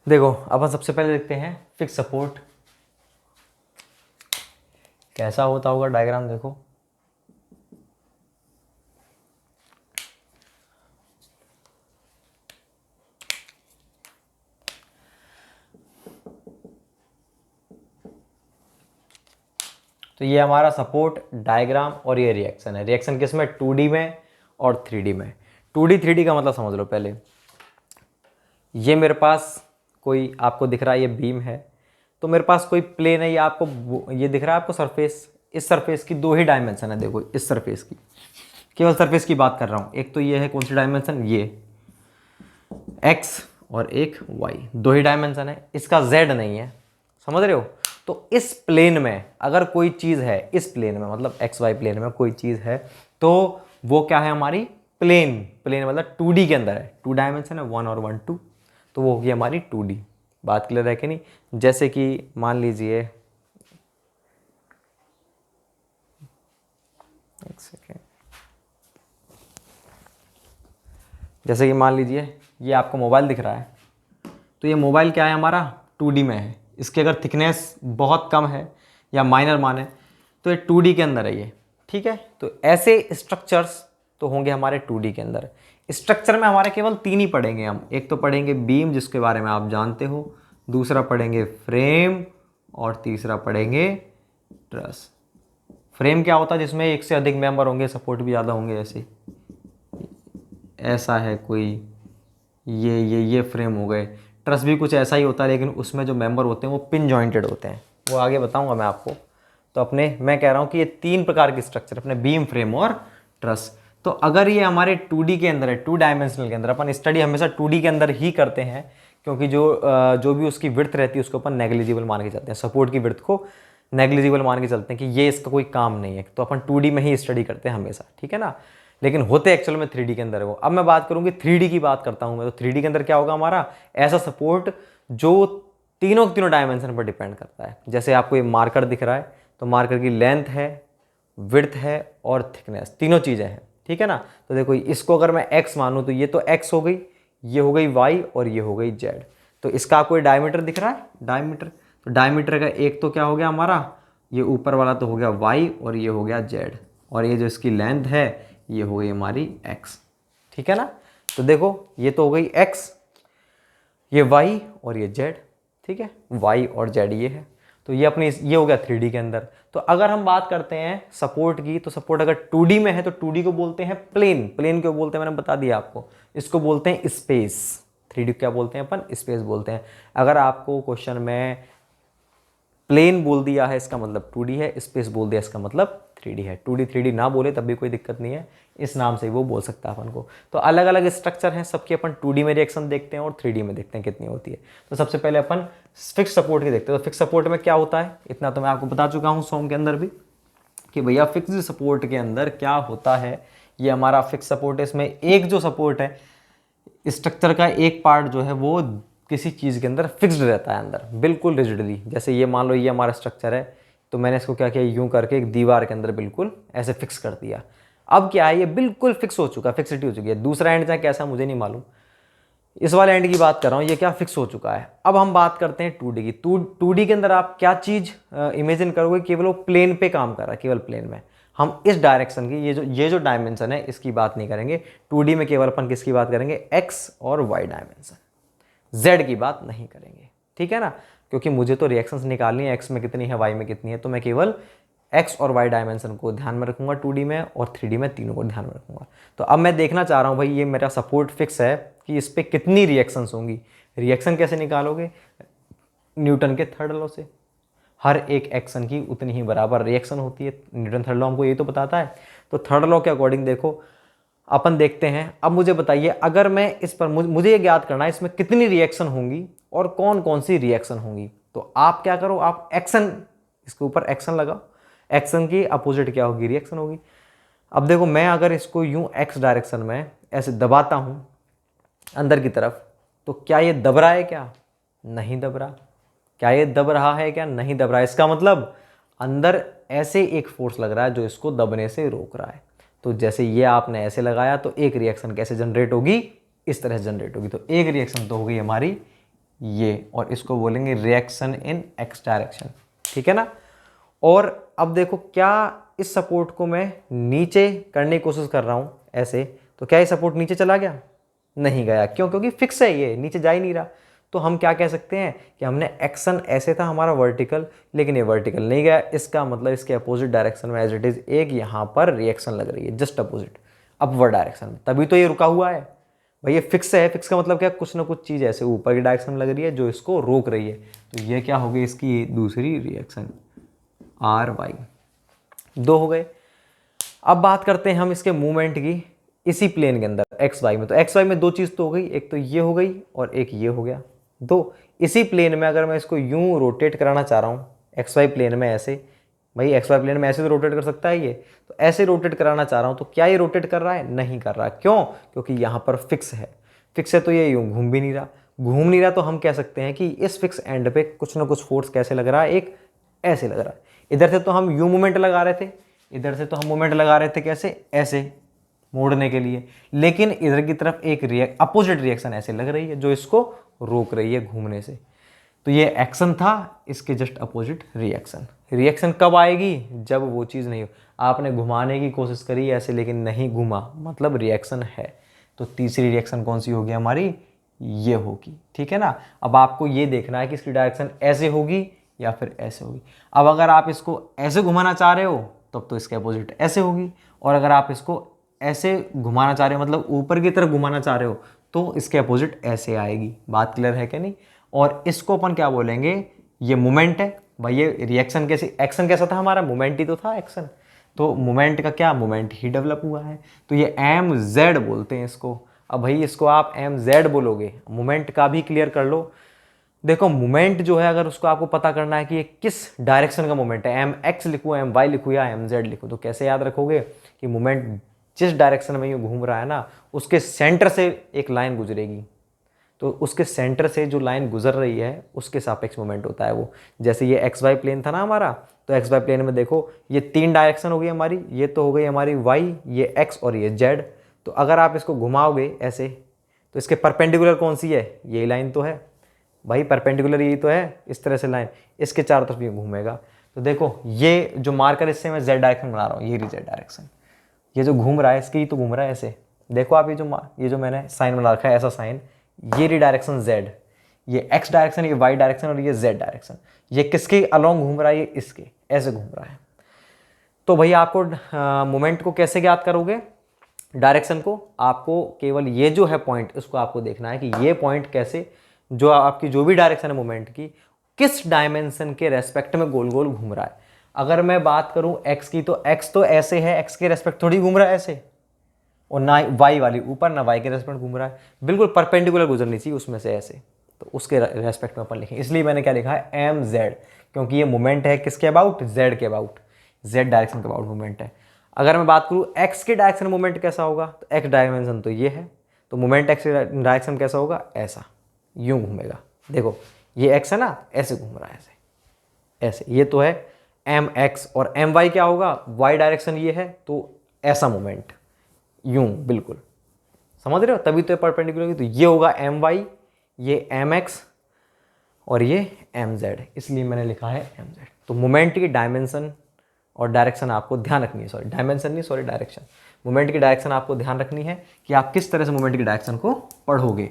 देखो अपन सबसे पहले लिखते हैं फिक्स सपोर्ट। कैसा होता होगा डायग्राम, देखो तो ये हमारा सपोर्ट डायग्राम, और ये रिएक्शन है। रिएक्शन किस में, 2D में और 3D में। 2D 3D का मतलब समझ लो पहले। ये मेरे पास कोई आपको दिख रहा है, ये बीम है, तो मेरे पास कोई प्लेन है, ये आपको ये दिख रहा है आपको सरफेस। इस सरफेस की 2 ही डायमेंशन है, देखो इस सरफेस की, केवल सरफेस की बात कर रहा हूँ। एक तो ये है कौन सी डायमेंशन, ये x, और एक y, 2 ही डायमेंशन है, इसका z नहीं है, समझ रहे हो। तो इस प्लेन में अगर कोई चीज़ है, इस प्लेन में मतलब XY प्लेन में कोई चीज़ है, तो वो क्या है, हमारी प्लेन। प्लेन मतलब 2D के अंदर है, 2 डायमेंशन है, 1 और 1 2। तो वो होगी हमारी 2D। बात क्लियर है कि नहीं? जैसे कि मान लीजिए, एक सेकेंड, जैसे कि मान लीजिए ये आपको मोबाइल दिख रहा है, तो ये मोबाइल क्या है हमारा 2D में है। इसकी अगर थिकनेस बहुत कम है या माइनर माने तो ये 2D के अंदर है ये, ठीक है। तो ऐसे स्ट्रक्चर्स तो होंगे हमारे 2D के अंदर। स्ट्रक्चर में हमारे केवल 3 ही पढ़ेंगे हम। एक तो पढ़ेंगे बीम, जिसके बारे में आप जानते हो, दूसरा पढ़ेंगे फ्रेम, और तीसरा पढ़ेंगे ट्रस। फ्रेम क्या होता है? जिसमें एक से अधिक मेंबर होंगे, सपोर्ट भी ज़्यादा होंगे। ऐसे ऐसा है कोई, ये फ्रेम हो गए। ट्रस भी कुछ ऐसा ही होता है, लेकिन उसमें जो मेंबर होते हैं वो पिन जॉइंटेड होते हैं, वो आगे बताऊंगा मैं आपको। तो अपने मैं कह रहा हूँ कि ये 3 प्रकार के स्ट्रक्चर अपने बीम, फ्रेम और ट्रस। तो अगर ये हमारे 2D के अंदर है, 2 डायमेंशनल के अंदर, अपन स्टडी हमेशा 2D के अंदर ही करते हैं, क्योंकि जो भी उसकी विड्थ रहती है उसको अपन नेग्लिजिबल मान के चलते हैं। सपोर्ट की विड्थ को नेग्लिजिबल मान के चलते हैं कि ये इसका कोई काम नहीं है, तो अपन 2D में ही स्टडी करते हैं हमेशा, ठीक है ना। लेकिन होते एक्चुअल में 3D के अंदर है वो। अब मैं बात करूंगी 3D की, बात करता हूं मैं। तो 3D के अंदर क्या होगा हमारा? ऐसा सपोर्ट जो तीनों डायमेंशन पर डिपेंड करता है। जैसे आपको ये मार्कर दिख रहा है, तो मार्कर की लेंथ है, विड्थ है और थिकनेस, तीनों चीज़ें हैं, ठीक है ना। तो देखो इसको अगर मैं x मानूं तो ये तो x हो गई, ये हो गई y और ये हो गई z। तो इसका आपको डायमीटर दिख रहा है, डायमीटर। तो डायमीटर का एक तो क्या हो गया हमारा, ये ऊपर वाला तो हो गया y और ये हो गया z, और ये जो इसकी लेंथ है ये हो गई हमारी x, ठीक है ना। तो देखो ये तो हो गई x, ये y और ये z, ठीक है, y और z ये है। तो ये अपनी ये हो गया 3D के अंदर। तो अगर हम बात करते हैं सपोर्ट की, तो सपोर्ट अगर 2D में है तो 2D को बोलते हैं प्लेन। प्लेन क्यों बोलते हैं मैंने बता दिया आपको, इसको बोलते हैं स्पेस। 3D क्या बोलते हैं अपन? स्पेस बोलते हैं। अगर आपको क्वेश्चन में प्लेन बोल दिया है इसका मतलब 2D है, स्पेस बोल दिया इसका मतलब 3D है। 2D 3D ना बोले तब भी कोई दिक्कत नहीं है, इस नाम से ही वो बोल सकता है अपन को। तो अलग अलग स्ट्रक्चर हैं सबकी, अपन 2D में रिएक्शन देखते हैं और 3D में देखते हैं कितनी होती है। तो सबसे पहले अपन फिक्स सपोर्ट की देखते हैं। तो फिक्स सपोर्ट में क्या होता है, इतना तो मैं आपको बता चुका हूँ सॉन्ग के अंदर भी, कि भैया फिक्स सपोर्ट के अंदर क्या होता है। ये हमारा फिक्स सपोर्ट है, इसमें एक जो सपोर्ट है, स्ट्रक्चर का एक पार्ट जो है वो किसी चीज़ के अंदर फिक्स्ड रहता है अंदर, बिल्कुल रिजिडली। जैसे ये मान लो ये हमारा स्ट्रक्चर है, तो मैंने इसको क्या किया, यूं करके एक दीवार के अंदर बिल्कुल ऐसे फिक्स कर दिया। अब क्या है, ये बिल्कुल फिक्स हो चुका है, फिक्सिटी हो चुकी है। दूसरा एंड चाहे कैसा मुझे नहीं मालूम, इस वाले एंड की बात कर रहा हूँ, ये क्या फिक्स हो चुका है। अब हम बात करते हैं 2D की। 2D के अंदर आप क्या चीज़ इमेजिन करोगे, केवल वो प्लेन पे काम कर रहा है, केवल प्लेन में। हम इस डायरेक्शन की ये जो डायमेंशन है इसकी बात नहीं करेंगे 2D में, केवल अपन किसकी बात करेंगे, x और y डायमेंशन, z की बात नहीं करेंगे, ठीक है ना। क्योंकि मुझे तो रिएक्शंस निकालनी है, x में कितनी है, y में कितनी है, तो मैं केवल x और y डायमेंशन को ध्यान में रखूंगा 2D में, और 3D में तीनों को ध्यान में रखूंगा। तो अब मैं देखना चाह रहा हूँ भाई, ये मेरा सपोर्ट फिक्स है कि इस पर कितनी रिएक्शंस होंगी। रिएक्शन कैसे निकालोगे, न्यूटन के थर्ड लॉ से। हर एक एक्शन की उतनी ही बराबर रिएक्शन होती है, न्यूटन थर्ड लॉ हमको ये तो बताता है। तो थर्ड लॉ के अकॉर्डिंग देखो अपन देखते हैं। अब मुझे बताइए, अगर मैं इस पर मुझे ये ज्ञात करना है इसमें कितनी रिएक्शन होंगी और कौन कौन सी रिएक्शन होंगी। तो आप क्या करो, आप एक्शन, इसके ऊपर एक्शन लगाओ, एक्शन की अपोजिट क्या होगी, रिएक्शन होगी। अब देखो मैं अगर इसको यूं एक्स डायरेक्शन में ऐसे दबाता हूं अंदर की तरफ, तो क्या ये दब रहा है, क्या नहीं दब रहा। क्या ये दब रहा है, क्या नहीं दब रहा है। इसका मतलब अंदर ऐसे एक फोर्स लग रहा है जो इसको दबने से रोक रहा है। तो जैसे ये आपने ऐसे लगाया, तो एक रिएक्शन कैसे जनरेट होगी, इस तरह से जनरेट होगी। तो एक रिएक्शन तो हो गई हमारी ये, और इसको बोलेंगे रिएक्शन इन एक्स डायरेक्शन, ठीक है ना। और अब देखो, क्या इस सपोर्ट को मैं नीचे करने की कोशिश कर रहा हूं ऐसे, तो क्या ये सपोर्ट नीचे चला गया, नहीं गया। क्यों, क्योंकि फिक्स है, ये नीचे जा ही नहीं रहा। तो हम क्या कह सकते हैं कि हमने एक्शन ऐसे था हमारा वर्टिकल, लेकिन ये वर्टिकल नहीं गया। इसका मतलब इसके अपोजिट डायरेक्शन में एज इट इज एक यहाँ पर रिएक्शन लग रही है, जस्ट अपोजिट, अपवर्ड डायरेक्शन में, तभी तो ये रुका हुआ है भाई। ये फिक्स है, फिक्स का मतलब क्या, कुछ ना कुछ चीज़ ऐसे ऊपर की डायरेक्शन में लग रही है जो इसको रोक रही है। तो ये क्या होगी, इसकी दूसरी रिएक्शन, RY। दो हो गए। अब बात करते हैं हम इसके मूवमेंट की इसी प्लेन के अंदर XY में। तो XY में दो चीज़ तो हो गई, एक तो ये हो गई और एक ये हो गया। दो इसी प्लेन में अगर मैं इसको यूं रोटेट कराना चाह रहा हूँ XY प्लेन में ऐसे, भाई XY प्लेन में ऐसे तो रोटेट कर सकता है ये, तो ऐसे रोटेट कराना चाह रहा हूँ, तो क्या ये रोटेट कर रहा है, नहीं कर रहा। क्यों, क्योंकि यहाँ पर फिक्स है। फिक्स है तो ये यूं घूम भी नहीं रहा। घूम नहीं रहा तो हम कह सकते हैं कि इस फिक्स एंड पे कुछ ना कुछ फोर्स कैसे लग रहा है, एक ऐसे लग रहा है। इधर से तो हम यू मोमेंट लगा रहे थे, इधर से तो हम मोमेंट लगा रहे थे कैसे, ऐसे मोड़ने के लिए, लेकिन इधर की तरफ एक अपोजिट रिएक्शन ऐसे लग रही है जो इसको रोक रही है घूमने से। तो ये एक्शन था, इसके जस्ट अपोजिट रिएक्शन। रिएक्शन कब आएगी, जब वो चीज़ नहीं हो, आपने घुमाने की कोशिश करी ऐसे लेकिन नहीं घुमा, मतलब रिएक्शन है। तो तीसरी रिएक्शन कौन सी होगी हमारी, ये होगी, ठीक है ना। अब आपको ये देखना है कि इसकी डायरेक्शन ऐसे होगी या फिर ऐसे होगी। अब अगर आप इसको ऐसे घुमाना चाह रहे हो तब तो इसके अपोजिट ऐसे होगी, और अगर आप इसको ऐसे घुमाना चाह रहे हो मतलब ऊपर की तरफ घुमाना चाह रहे हो तो इसके अपोजिट ऐसे आएगी। बात क्लियर है कि नहीं। और इसको अपन क्या बोलेंगे, ये मोमेंट है भाई। ये रिएक्शन कैसे, एक्शन कैसा था हमारा, मोमेंट ही तो था एक्शन। तो मोमेंट का क्या, मोमेंट ही डेवलप हुआ है, तो ये एम जेड बोलते हैं इसको। अब भाई इसको आप एम जेड बोलोगे, मोमेंट का भी क्लियर कर लो। देखो मोमेंट जो है, अगर उसको आपको पता करना है कि ये किस डायरेक्शन का मोमेंट है, एम एक्स लिखूँ, एम वाई लिखूँ या एम जेड लिखूँ, तो कैसे याद रखोगे कि मोमेंट जिस डायरेक्शन में ये घूम रहा है ना, उसके सेंटर से एक लाइन गुजरेगी, तो उसके सेंटर से जो लाइन गुजर रही है उसके सापेक्ष मोमेंट होता है वो। जैसे ये एक्स वाई प्लेन था ना हमारा, तो एक्स वाई प्लेन में देखो ये तीन डायरेक्शन हो गई हमारी, ये तो हो गई हमारी वाई, ये एक्स और ये जेड। तो अगर आप इसको घुमाओगे ऐसे तो इसके परपेंडिकुलर कौन सी है, यही लाइन तो है भाई, परपेंडिकुलर यही तो है, इस तरह से लाइन इसके चारों तरफ ये घूमेगा। तो देखो ये जो मार्कर, इससे मैं जेड डायरेक्शन बना रहा हूँ, ये जेड डायरेक्शन, ये जो घूम रहा है इसकी ही तो घूम रहा है ऐसे। देखो आप ये जो मैंने साइन बना रखा है ऐसा साइन, ये री डायरेक्शन जेड, ये एक्स डायरेक्शन, ये वाई डायरेक्शन और ये जेड डायरेक्शन, ये किसके अलोंग घूम रहा है, ये इसके ऐसे घूम रहा है। तो भैया आपको मोमेंट को कैसे ज्ञात करोगे, डायरेक्शन को, आपको केवल ये जो है पॉइंट, इसको आपको देखना है कि ये पॉइंट कैसे, जो आपकी जो भी डायरेक्शन है मोमेंट की, किस डायमेंशन के रेस्पेक्ट में गोल गोल घूम रहा है। अगर मैं बात करूं एक्स की, तो एक्स तो ऐसे है, एक्स के रेस्पेक्ट थोड़ी घूम रहा है ऐसे, और ना वाई वाली ऊपर ना वाई के रेस्पेक्ट घूम रहा है, बिल्कुल परपेंडिकुलर गुजरनी चाहिए उसमें से ऐसे, तो उसके रेस्पेक्ट में अपन लिखें। इसलिए मैंने क्या लिखा है, एम जेड, क्योंकि ये मोमेंट है किसके अबाउट, जेड के अबाउट, जेड डायरेक्शन के अबाउट मोमेंट है। अगर मैं बात करूँ एक्स के डायरेक्शन मोमेंट कैसा होगा, तो एक्स डायमेंशन तो ये है, तो मोमेंट एक्स डायरेक्शन कैसा होगा, ऐसा, यूं घूमेगा। देखो ये एक्स है ना, ऐसे घूम रहा है ऐसे ऐसे, ये तो है एम एक्स, और एम वाई क्या होगा, वाई डायरेक्शन ये है, तो ऐसा मोमेंट यूं, बिल्कुल समझ रहे हो, तभी तो परपेंडिकुलर होगी। तो ये होगा एम वाई, ये एम एक्स और ये एम जेड, इसलिए मैंने लिखा है एम जेड। तो मोमेंट की डायमेंशन और डायरेक्शन आपको ध्यान रखनी है, सॉरी डायमेंशन नहीं, सॉरी डायरेक्शन, मोमेंट की डायरेक्शन आपको ध्यान रखनी है कि आप किस तरह से मोमेंट की डायरेक्शन को पढ़ोगे।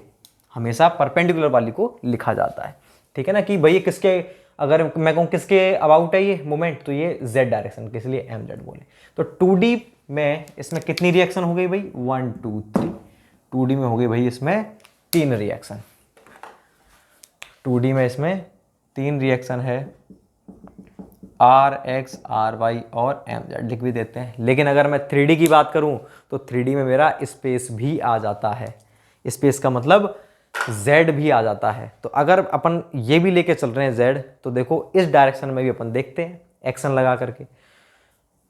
हमेशा परपेंडिकुलर वाली को लिखा जाता है, ठीक है ना, कि भैया किसके, अगर मैं कहूँ किसके अबाउट है ये मोमेंट, तो ये जेड डायरेक्शन के, इसलिए एम जेड बोले। तो 2D में इसमें कितनी रिएक्शन हो गई भाई, 1 2 3, 2D में हो गई भाई इसमें 3 रिएक्शन, 2D में इसमें 3 रिएक्शन है, आर एक्स आर वाई और एम जेड लिख भी देते हैं। लेकिन अगर मैं 3D की बात करूं तो 3D में मेरा स्पेस भी आ जाता है, स्पेस का मतलब z भी आ जाता है। तो अगर अपन ये भी लेके चल रहे हैं z, तो देखो इस डायरेक्शन में भी अपन देखते हैं एक्शन लगा करके।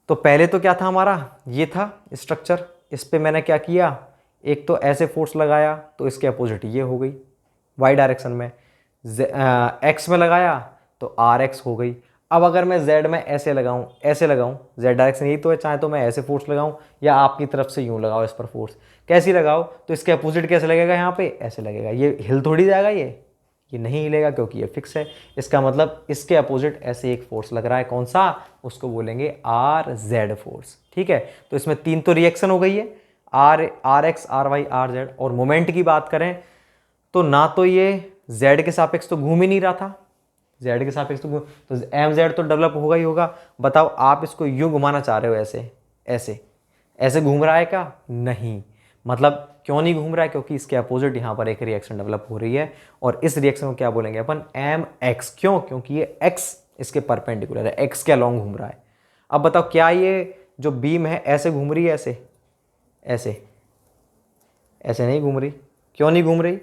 तो पहले तो क्या था हमारा, ये था स्ट्रक्चर, इस पे मैंने क्या किया, एक तो ऐसे फोर्स लगाया तो इसके अपोजिट ये हो गई y डायरेक्शन में, x में लगाया तो आर एक्स हो गई। अब अगर मैं z में ऐसे लगाऊं, ऐसे लगाऊं, z डायरेक्शन यही तो है, चाहे तो मैं ऐसे फोर्स लगाऊं या आपकी तरफ से यूं लगाओ इस पर फोर्स, कैसी लगाओ, तो इसके अपोजिट कैसे लगेगा, यहाँ पे ऐसे लगेगा। ये हिल थोड़ी जाएगा, ये नहीं हिलेगा क्योंकि ये फिक्स है। इसका मतलब इसके अपोजिट ऐसे एक फोर्स लग रहा है, कौन सा, उसको बोलेंगे आर जेड फोर्स, ठीक है। तो इसमें 3 तो रिएक्शन हो गई है, R X R Y R Z. और मोमेंट की बात करें तो ना तो ये जेड के सापेक्ष तो घूम ही नहीं रहा था, जेड के सापेक्ष तो एम जेड तो डेवलप होगा ही होगा। बताओ आप इसको यूं घुमाना चाह रहे हो ऐसे, ऐसे ऐसे घूम रहा है क्या, नहीं, मतलब क्यों नहीं घूम रहा है, क्योंकि इसके अपोजिट यहाँ पर एक रिएक्शन डेवलप हो रही है, और इस रिएक्शन को क्या बोलेंगे अपन, एम एक्स। क्यों, क्योंकि ये एक्स इसके परपेंडिकुलर है, एक्स के अलोंग घूम रहा है। अब बताओ क्या ये जो बीम है ऐसे घूम रही है, ऐसे ऐसे ऐसे नहीं घूम रही, क्यों नहीं घूम रही,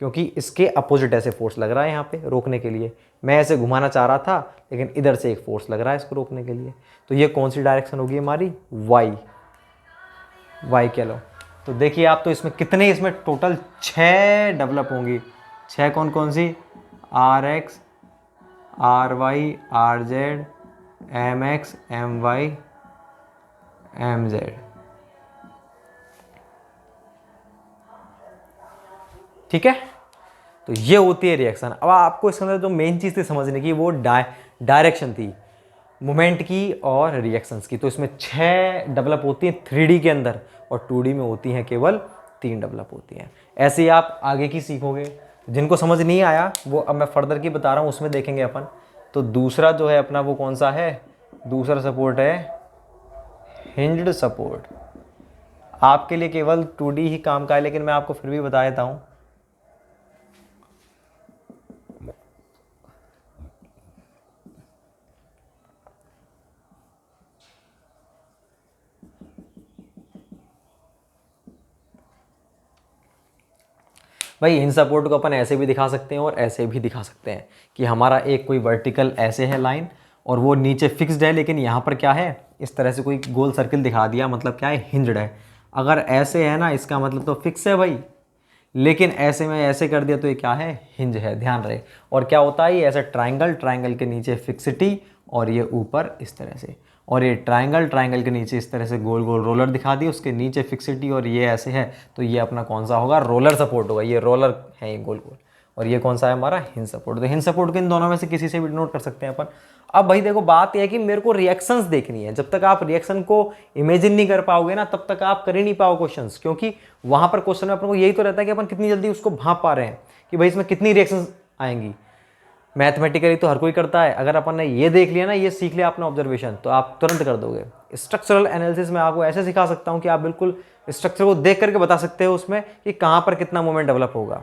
क्योंकि इसके अपोजिट ऐसे फोर्स लग रहा है यहाँ पे रोकने के लिए। मैं ऐसे घुमाना चाह रहा था लेकिन इधर से एक फोर्स लग रहा है इसको रोकने के लिए। तो ये कौन सी डायरेक्शन होगी हमारी, वाई, वाई के अलावा। तो देखिए आप, तो इसमें कितने, इसमें टोटल 6 डेवलप होंगी, छः कौन कौन सी, R X, R Y, R Z, M X, M Y, M Z. ठीक है, तो ये होती है रिएक्शन। अब आपको इसके अंदर जो मेन चीज़ थी समझने की, वो डायरेक्शन थी मोमेंट की और रिएक्शंस की। तो इसमें 6 डेवलप होती हैं 3D के अंदर, और 2D में होती हैं केवल 3 डेवलप होती हैं। ऐसे ही आप आगे की सीखोगे। जिनको समझ नहीं आया वो अब मैं फर्दर की बता रहा हूँ, उसमें देखेंगे अपन। तो दूसरा जो है अपना वो कौन सा है, दूसरा सपोर्ट है हिंज्ड सपोर्ट। आपके लिए केवल 2D ही काम का है, लेकिन मैं आपको फिर भी बता देता हूँ। भाई हिंज सपोर्ट को अपन ऐसे भी दिखा सकते हैं और ऐसे भी दिखा सकते हैं कि हमारा एक कोई वर्टिकल ऐसे है लाइन और वो नीचे फिक्स्ड है, लेकिन यहाँ पर क्या है, इस तरह से कोई गोल सर्किल दिखा दिया, मतलब क्या है, हिंज्ड है। अगर ऐसे है ना, इसका मतलब तो फिक्स है भाई, लेकिन ऐसे में ऐसे कर दिया तो ये क्या है, हिंज है, ध्यान रहे। और क्या होता है, ये ऐसा ट्राइंगल, ट्राइंगल के नीचे फिक्सिटी और ये ऊपर इस तरह से, और ये ट्राइंगल, ट्राइंगल के नीचे इस तरह से गोल गोल रोलर दिखा दी, उसके नीचे फिक्सिटी और ये ऐसे है, तो ये अपना कौन सा होगा, रोलर सपोर्ट होगा। ये रोलर है, ये गोल गोल। और ये कौन सा है हमारा, हिंज सपोर्ट। तो हिंज सपोर्ट के इन दोनों में से किसी से भी डिनोट कर सकते हैं अपन। अब भाई देखो, बात यह है कि मेरे को रिएक्शंस देखनी है। जब तक आप रिएक्शन को इमेजिन नहीं कर पाओगे ना, तब तक आप कर ही नहीं पाओ क्वेश्चंस, क्योंकि वहां पर क्वेश्चन में अपन को यही तो रहता है कि अपन कितनी जल्दी उसको भांप पा रहे हैं कि भाई इसमें कितनी रिएक्शंस आएंगी। मैथमेटिकली तो हर कोई करता है। अगर अपन ने ये देख लिया ना, ये सीख लिया आपने ऑब्जर्वेशन, तो आप तुरंत कर दोगे। स्ट्रक्चरल एनालिसिस में आपको ऐसे सिखा सकता हूँ कि आप बिल्कुल स्ट्रक्चर को देख करके बता सकते हो उसमें कि कहाँ पर कितना मोमेंट डेवलप होगा,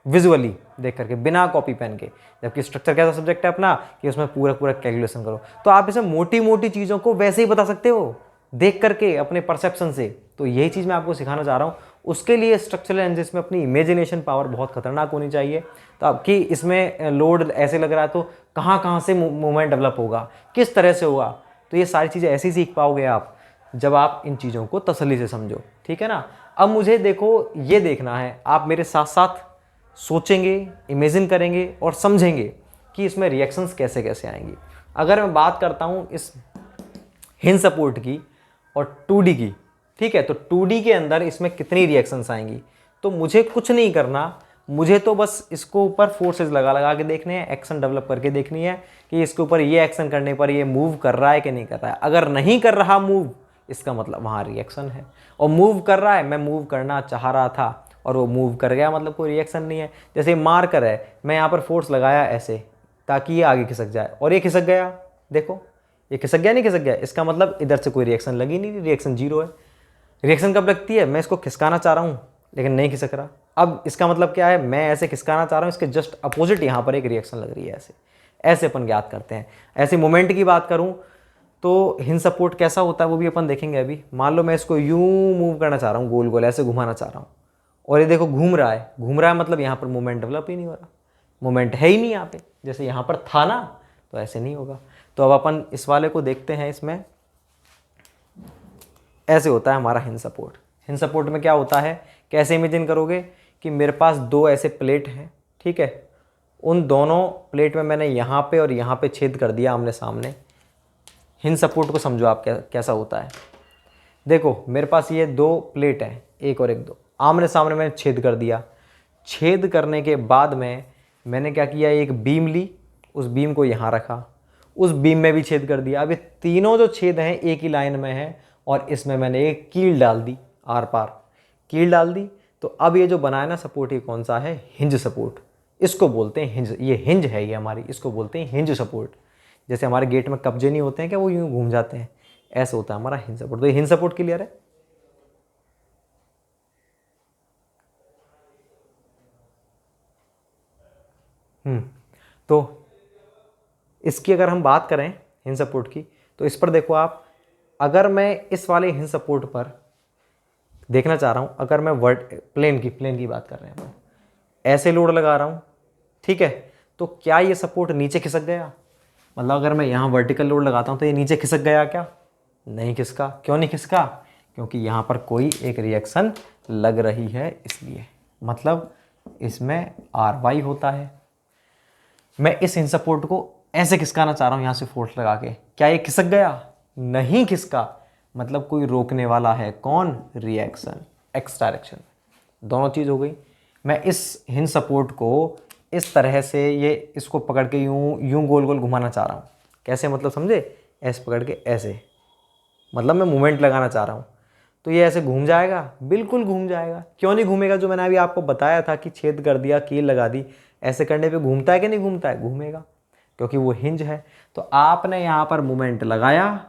विजुअली देख करके, बिना कॉपी पेन के। जबकि स्ट्रक्चर कैसा सब्जेक्ट है अपना कि उसमें पूरा पूरा कैलकुलेशन करो, तो आप इसे मोटी मोटी चीज़ों को वैसे ही बता सकते हो देख करके अपने परसेप्शन से। तो यही चीज़ मैं आपको सिखाना चाह रहा हूँ। उसके लिए स्ट्रक्चरल एनालिसिस में अपनी इमेजिनेशन पावर बहुत खतरनाक होनी चाहिए। तो आपकी इसमें लोड ऐसे लग रहा है तो कहाँ कहाँ से मूवमेंट डेवलप होगा, किस तरह से होगा, तो ये सारी चीज़ें ऐसे ही सीख पाओगे आप जब आप इन चीज़ों को तसल्ली से समझो। ठीक है ना। अब मुझे देखो, ये देखना है, आप मेरे साथ साथ सोचेंगे, इमेजिन करेंगे और समझेंगे कि इसमें रिएक्शंस कैसे कैसे आएंगी। अगर मैं बात करता हूँ इस हिंज सपोर्ट की और 2D की, ठीक है, तो 2D के अंदर इसमें कितनी रिएक्शंस आएंगी, तो मुझे कुछ नहीं करना, मुझे तो बस इसको ऊपर फोर्सेस लगा लगा के देखने हैं, एक्शन डेवलप करके देखनी है कि इसके ऊपर ये एक्शन करने पर ये मूव कर रहा है कि नहीं कर रहा है। अगर नहीं कर रहा मूव, इसका मतलब वहाँ रिएक्शन है। और मूव कर रहा है, मैं मूव करना चाह रहा था और वो मूव कर गया, मतलब कोई रिएक्शन नहीं है। जैसे मार्कर है, मैं यहाँ पर फोर्स लगाया ऐसे ताकि ये आगे खिसक जाए, और ये खिसक गया, देखो ये खिसक गया नहीं खिसक गया, इसका मतलब इधर से कोई रिएक्शन लगी नहीं, रिएक्शन जीरो है। रिएक्शन कब लगती है, मैं इसको खिसकाना चाह रहा हूँ लेकिन नहीं खिसक रहा। अब इसका मतलब क्या है, मैं ऐसे खिसकाना चाह रहा हूँ, इसके जस्ट अपोजिट यहाँ पर एक रिएक्शन लग रही है, ऐसे ऐसे अपन ज्ञात करते हैं। ऐसे मोमेंट की बात करूँ तो हिंज सपोर्ट कैसा होता है वो भी अपन देखेंगे अभी। मान लो मैं इसको यूं मूव करना चाह रहा हूँ, गोल गोल ऐसे घुमाना चाह रहा हूँ, और ये देखो घूम रहा है, घूम रहा है, मतलब यहाँ पर मूवमेंट डेवलप ही नहीं हो रहा, मूवमेंट है ही नहीं यहाँ पे। जैसे यहाँ पर था ना, तो ऐसे नहीं होगा। तो अब अपन इस वाले को देखते हैं। इसमें ऐसे होता है हमारा हिंज सपोर्ट। हिंज सपोर्ट में क्या होता है, कैसे इमेजिन करोगे कि मेरे पास दो ऐसे प्लेट हैं, ठीक है, उन दोनों प्लेट में मैंने यहाँ पे और यहाँ पे छेद कर दिया आमने सामने। हिंज सपोर्ट को समझो आप कैसा होता है। देखो मेरे पास ये दो प्लेट हैं, एक और एक, दो आमने सामने मैंने छेद कर दिया। छेद करने के बाद में मैंने क्या किया, एक बीम ली, उस बीम को यहाँ रखा, उस बीम में भी छेद कर दिया। अब ये तीनों जो छेद हैं एक ही लाइन में हैं, और इसमें मैंने एक कील डाल दी, आर पार कील डाल दी। तो अब ये जो बनाया ना सपोर्ट, ये कौन सा है, हिंज सपोर्ट। इसको बोलते हैं हिंज, ये हिंज है ये हमारी, इसको बोलते हैं हिंज सपोर्ट। जैसे हमारे गेट में कब्जे नहीं होते हैं क्या, वो यूँ घूम जाते हैं, ऐसा होता है हमारा हिंज सपोर्ट। तो ये हिंज सपोर्ट क्लियर है। तो इसकी अगर हम बात करें हिंज सपोर्ट की, तो इस पर देखो आप, अगर मैं इस वाले हिंज सपोर्ट पर देखना चाह रहा हूँ, अगर मैं प्लेन की बात कर रहे हैं, ऐसे लोड लगा रहा हूँ, ठीक है, तो क्या ये सपोर्ट नीचे खिसक गया, मतलब अगर मैं यहाँ वर्टिकल लोड लगाता हूँ तो ये नीचे खिसक गया क्या, नहीं खिसका। क्यों नहीं खिसका, क्योंकि यहाँ पर कोई एक रिएक्शन लग रही है इसलिए। मतलब इसमें आर वाई होता है। मैं इस हिंज सपोर्ट को ऐसे खिसकाना चाह रहा हूँ यहाँ से फोर्स लगा के, क्या ये खिसक गया? नहीं खिसका, मतलब कोई रोकने वाला है, कौन? Reaction, x direction. दोनों चीज़ हो गई। मैं इस हिंज सपोर्ट को इस तरह से ये इसको पकड़ के यूं यूं गोल गोल घुमाना चाह रहा हूँ। कैसे, मतलब समझे? ऐसे पकड़ के ऐसे, मतलब मैं मूवमेंट लगाना चाह रहा हूँ। तो ये ऐसे घूम जाएगा? बिल्कुल घूम जाएगा। क्यों नहीं घूमेगा? जो मैंने अभी आपको बताया था कि छेद कर दिया, कील लगा दी, ऐसे करने पे घूमता है कि नहीं घूमता है? घूमेगा, क्योंकि वो हिंज है। तो आपने यहाँ पर मोमेंट लगाया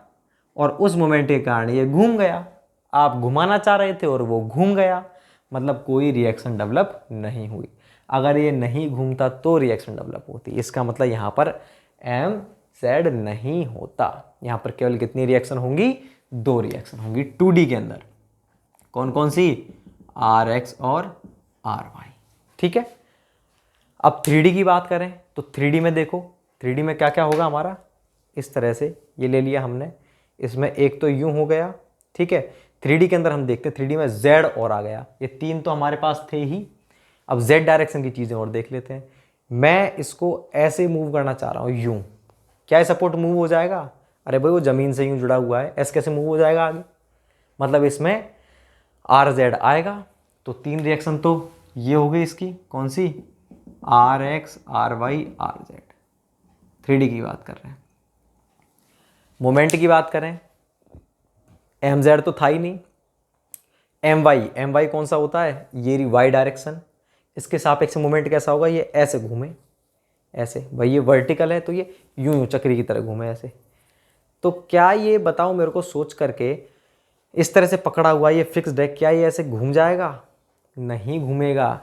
और उस मोमेंट के कारण ये घूम गया। आप घुमाना चाह रहे थे और वो घूम गया, मतलब कोई रिएक्शन डेवलप नहीं हुई। अगर ये नहीं घूमता तो रिएक्शन डेवलप होती। इसका मतलब यहाँ पर एम जेड नहीं होता। यहाँ पर केवल कितनी रिएक्शन होंगी? 2 रिएक्शन होंगी 2D के अंदर। कौन कौन सी? आर एक्स और आर वाई। ठीक है। अब 3D की बात करें तो 3D में देखो, 3D में क्या क्या होगा हमारा? इस तरह से ये ले लिया हमने, इसमें एक तो यूं हो गया, ठीक है। 3D के अंदर हम देखते हैं 3D में Z और आ गया, ये 3 तो हमारे पास थे ही। अब Z डायरेक्शन की चीज़ें और देख लेते हैं। मैं इसको ऐसे मूव करना चाह रहा हूँ यूं, क्या ये सपोर्ट मूव हो जाएगा? अरे भाई वो ज़मीन से यूं जुड़ा हुआ है, ऐसे कैसे मूव हो जाएगा आगे? मतलब इसमें आर जेड आएगा। तो 3 रिएक्शन तो ये हो गई इसकी, कौन सी? R X, R Y, R Z. 3D की बात कर रहे हैं। मोमेंट की बात करें, एम जेड तो था ही नहीं। एम वाई कौन सा होता है? ये वाई डायरेक्शन। इसके सापेक्ष मोमेंट कैसा होगा? ये ऐसे घूमे, ऐसे। भाई ये वर्टिकल है तो ये यूं यूं चक्री की तरह घूमे ऐसे। तो क्या ये बताओ मेरे को सोच करके, इस तरह से पकड़ा हुआ ये फिक्स्ड है, क्या ये ऐसे घूम जाएगा? नहीं घूमेगा।